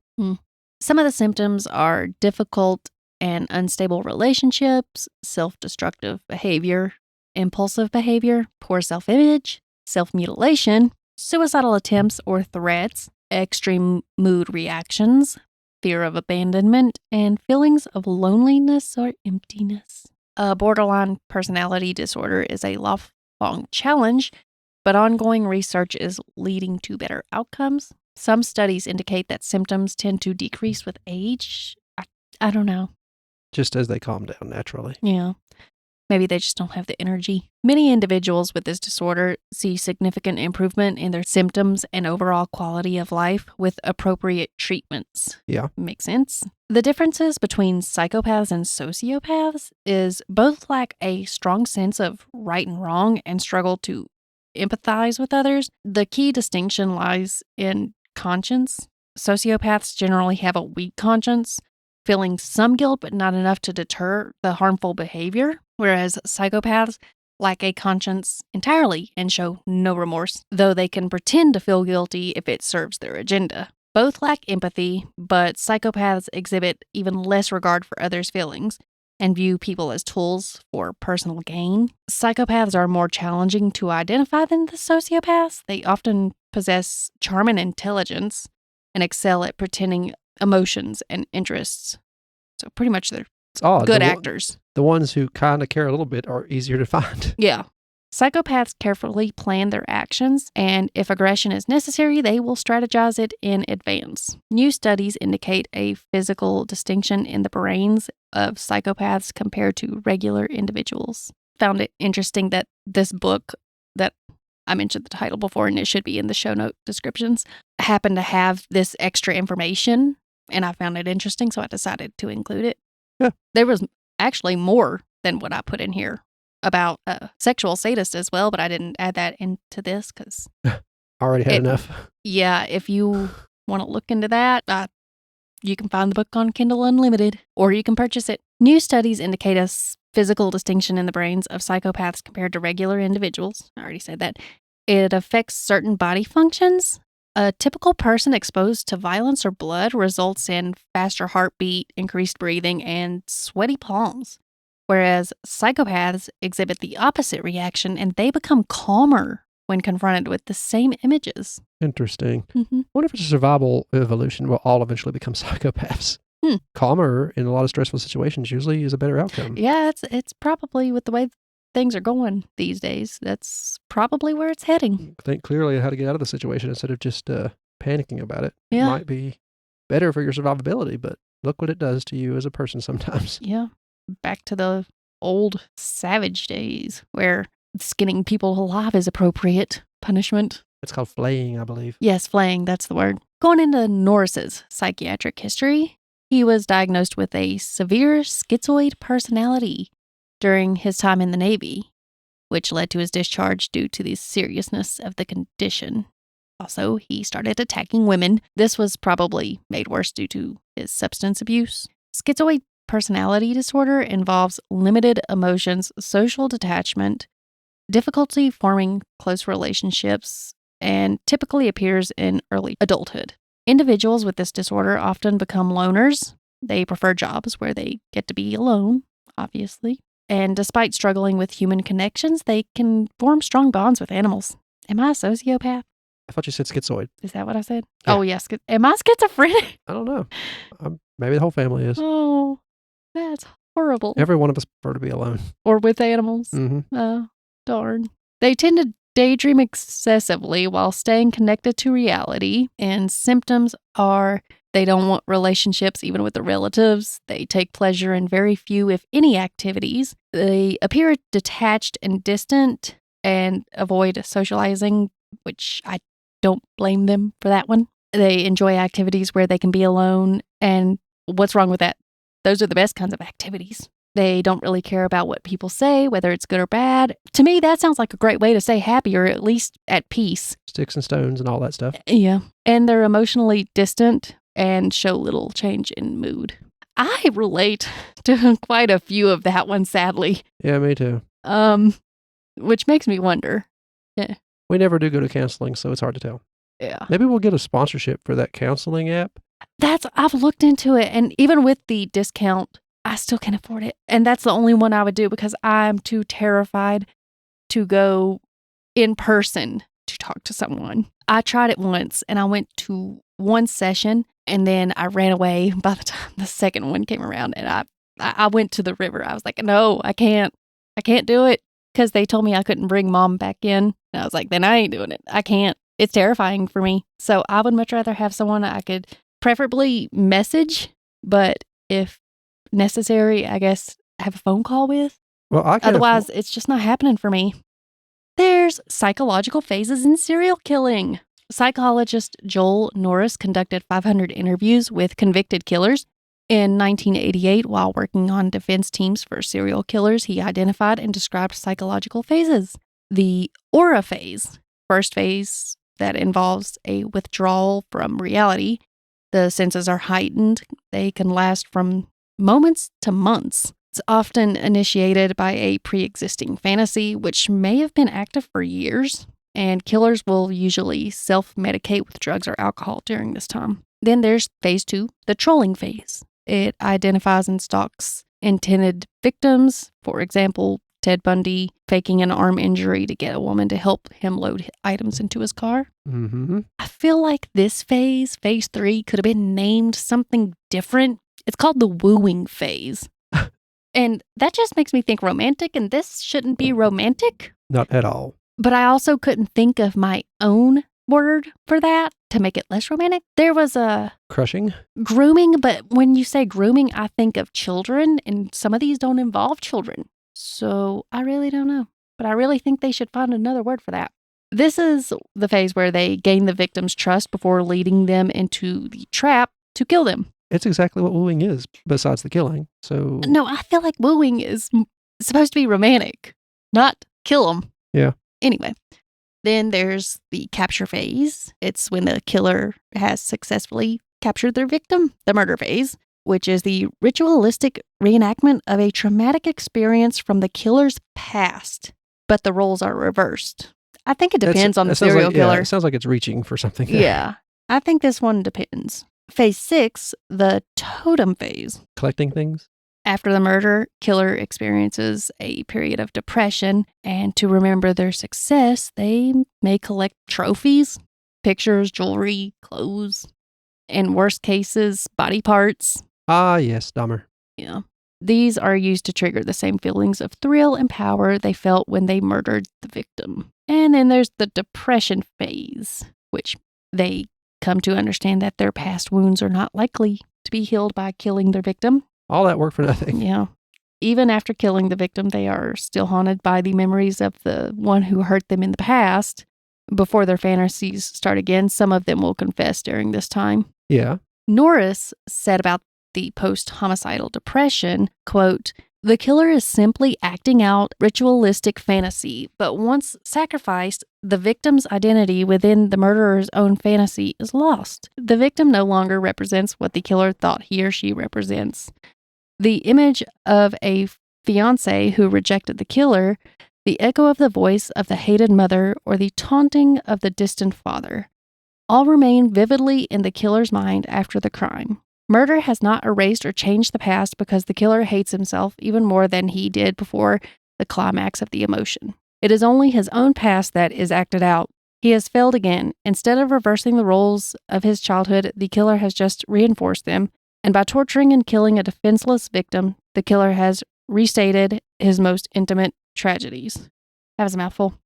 Some of the symptoms are difficult and unstable relationships, self-destructive behavior, impulsive behavior, poor self-image, self-mutilation, suicidal attempts or threats, extreme mood reactions, fear of abandonment, and feelings of loneliness or emptiness. A borderline personality disorder is a lifelong challenge, but ongoing research is leading to better outcomes. Some studies indicate that symptoms tend to decrease with age. I don't know. Just as they calm down naturally. Yeah. Maybe they just don't have the energy. Many individuals with this disorder see significant improvement in their symptoms and overall quality of life with appropriate treatments. Yeah. Makes sense. The differences between psychopaths and sociopaths is both lack a strong sense of right and wrong and struggle to empathize with others. The key distinction lies in conscience. Sociopaths generally have a weak conscience, feeling some guilt but not enough to deter the harmful behavior, whereas psychopaths lack a conscience entirely and show no remorse, though they can pretend to feel guilty if it serves their agenda. Both lack empathy, but psychopaths exhibit even less regard for others' feelings and view people as tools for personal gain. Psychopaths are more challenging to identify than the sociopaths. They often possess charm and intelligence and excel at pretending emotions and interests. So pretty much they're It's odd. good actors. The ones who kind of care a little bit are easier to find. Yeah. Psychopaths carefully plan their actions, and if aggression is necessary, they will strategize it in advance. New studies indicate a physical distinction in the brains of psychopaths compared to regular individuals. Found it interesting that this book that I mentioned the title before, and it should be in the show note descriptions, happened to have this extra information, and I found it interesting, so I decided to include it. Yeah. There was actually more than what I put in here about sexual sadist as well, but I didn't add that into this because Already had enough. Yeah, if you want to look into that, you can find the book on Kindle Unlimited, or you can purchase it. New studies indicate a physical distinction in the brains of psychopaths compared to regular individuals. I already said that. It affects certain body functions. A typical person exposed to violence or blood results in faster heartbeat, increased breathing, and sweaty palms. Whereas psychopaths exhibit the opposite reaction and they become calmer when confronted with the same images. Interesting. Mm-hmm. I wonder if it's a survival evolution will all eventually become psychopaths. Calmer in a lot of stressful situations usually is a better outcome. Yeah, it's probably with the way things are going these days. That's probably where it's heading. Think clearly how to get out of the situation instead of just panicking about it. Yeah. It might be better for your survivability, but look what it does to you as a person sometimes. Yeah. Back to the old savage days where skinning people alive is appropriate punishment. It's called flaying, I believe. Yes, flaying, that's the word. Going into Norris's psychiatric history, he was diagnosed with a severe schizoid personality during his time in the Navy, which led to his discharge due to the seriousness of the condition. Also, he started attacking women. This was probably made worse due to his substance abuse. Schizoid personality disorder involves limited emotions, social detachment, difficulty forming close relationships, and typically appears in early adulthood. Individuals with this disorder often become loners. They prefer jobs where they get to be alone, obviously. And despite struggling with human connections, they can form strong bonds with animals. Am I a sociopath? I thought you said schizoid. Is that what I said? Yeah. Oh, yes. Am I schizophrenic? I don't know. Maybe the whole family is. Oh, that's horrible. Every one of us prefer to be alone. Or with animals. Mm-hmm. Oh, darn. They tend to daydream excessively while staying connected to reality, and symptoms are they don't want relationships even with their relatives. They take pleasure in very few, if any, activities. They appear detached and distant and avoid socializing, which I don't blame them for that one. They enjoy activities where they can be alone, and what's wrong with that? Those are the best kinds of activities. They don't really care about what people say, whether it's good or bad. To me, that sounds like a great way to stay happy or at least at peace. Sticks and stones and all that stuff. Yeah. And they're emotionally distant and show little change in mood. I relate to quite a few of that one, sadly. Yeah, me too. Which makes me wonder. Yeah. We never do go to counseling, so it's hard to tell. Yeah. Maybe we'll get a sponsorship for that counseling app. I've looked into it, and even with the discount, I still can't afford it. And that's the only one I would do because I'm too terrified to go in person to talk to someone. I tried it once and I went to one session and then I ran away by the time the second one came around, and I went to the river. I was like, no, I can't do it, because they told me I couldn't bring mom back in. And I was like, then I ain't doing it. I can't. It's terrifying for me. So I would much rather have someone I could preferably message, but if necessary, I guess have a phone call with. Well, Otherwise, it's just not happening for me. There's psychological phases in serial killing. Psychologist Joel Norris conducted 500 interviews with convicted killers. In 1988, while working on defense teams for serial killers, he identified and described psychological phases. The aura phase, first phase that involves a withdrawal from reality. The senses are heightened. They can last from moments to months. It's often initiated by a pre-existing fantasy, which may have been active for years, and killers will usually self-medicate with drugs or alcohol during this time. Then there's phase 2, the trolling phase. It identifies and stalks intended victims. For example, Ted Bundy faking an arm injury to get a woman to help him load items into his car. Mm-hmm. I feel like this phase 3, could have been named something different. It's called the wooing phase. And that just makes me think romantic, and this shouldn't be romantic. Not at all. But I also couldn't think of my own word for that to make it less romantic. There was a Crushing? grooming, but when you say grooming, I think of children, and some of these don't involve children. So I really don't know, but I really think they should find another word for that. This is the phase where they gain the victim's trust before leading them into the trap to kill them. It's exactly what wooing is, besides the killing. So No, I feel like wooing is supposed to be romantic, not kill them. Yeah. Anyway, then there's the capture phase. It's when the killer has successfully captured their victim. The murder phase, which is the ritualistic reenactment of a traumatic experience from the killer's past, but the roles are reversed. I think it depends on the serial killer. Yeah, it sounds like it's reaching for something. Yeah, I think this one depends. Phase 6, the totem phase. Collecting things? After the murder, killer experiences a period of depression, and to remember their success, they may collect trophies, pictures, jewelry, clothes, in worst cases, body parts. Ah, yes, Dahmer. Yeah. These are used to trigger the same feelings of thrill and power they felt when they murdered the victim. And then there's the depression phase, which they come to understand that their past wounds are not likely to be healed by killing their victim. All that work for nothing. Yeah. Even after killing the victim, they are still haunted by the memories of the one who hurt them in the past. Before their fantasies start again, some of them will confess during this time. Yeah. Norris said about the post-homicidal depression, quote, "The killer is simply acting out ritualistic fantasy, but once sacrificed, the victim's identity within the murderer's own fantasy is lost. The victim no longer represents what the killer thought he or she represents. The image of a fiancé who rejected the killer, the echo of the voice of the hated mother, or the taunting of the distant father, all remain vividly in the killer's mind after the crime. Murder has not erased or changed the past because the killer hates himself even more than he did before the climax of the emotion. It is only his own past that is acted out. He has failed again. Instead of reversing the roles of his childhood, the killer has just reinforced them, and by torturing and killing a defenseless victim, the killer has restated his most intimate tragedies." That was a mouthful.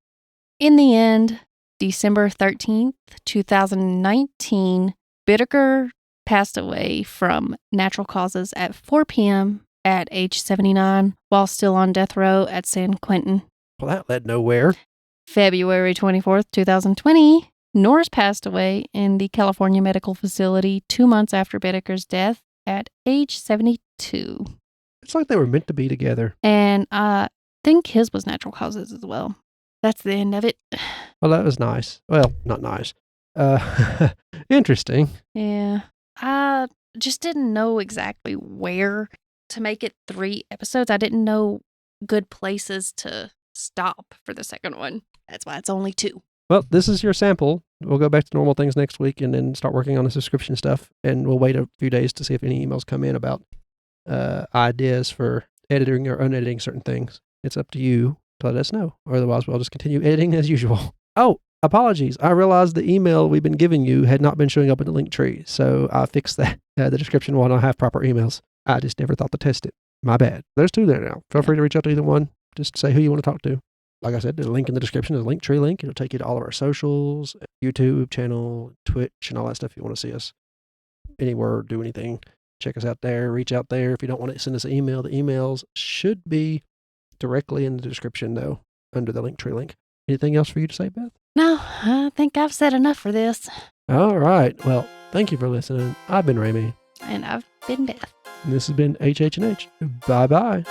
In the end, December 13th, 2019, Bittaker passed away from natural causes at 4 p.m. at age 79 while still on death row at San Quentin. Well, that led nowhere. February 24th, 2020, Norris passed away in the California medical facility 2 months after Bittaker's death at age 72. It's like they were meant to be together. And I think his was natural causes as well. That's the end of it. Well, that was nice. Well, not nice. Interesting. Yeah. I just didn't know exactly where to make it 3 episodes. I didn't know good places to stop for the second one. That's why it's only 2. Well, this is your sample. We'll go back to normal things next week and then start working on the subscription stuff. And we'll wait a few days to see if any emails come in about ideas for editing or unediting certain things. It's up to you to let us know. Or otherwise, we'll just continue editing as usual. Oh, apologies. I realized the email we've been giving you had not been showing up in the link tree. So I fixed that. The description will not have proper emails. I just never thought to test it. My bad. There's 2 there now. Feel free to reach out to either one. Just say who you want to talk to. Like I said, there's a link in the description. There's a link tree link. It'll take you to all of our socials, YouTube channel, Twitch, and all that stuff if you want to see us anywhere, do anything. Check us out there. Reach out there. If you don't want to send us an email, the emails should be directly in the description, though, under the link tree link. Anything else for you to say, Beth? No, I think I've said enough for this. All right. Well, thank you for listening. I've been Ramey. And I've been Beth. And this has been HH&H. Bye-bye.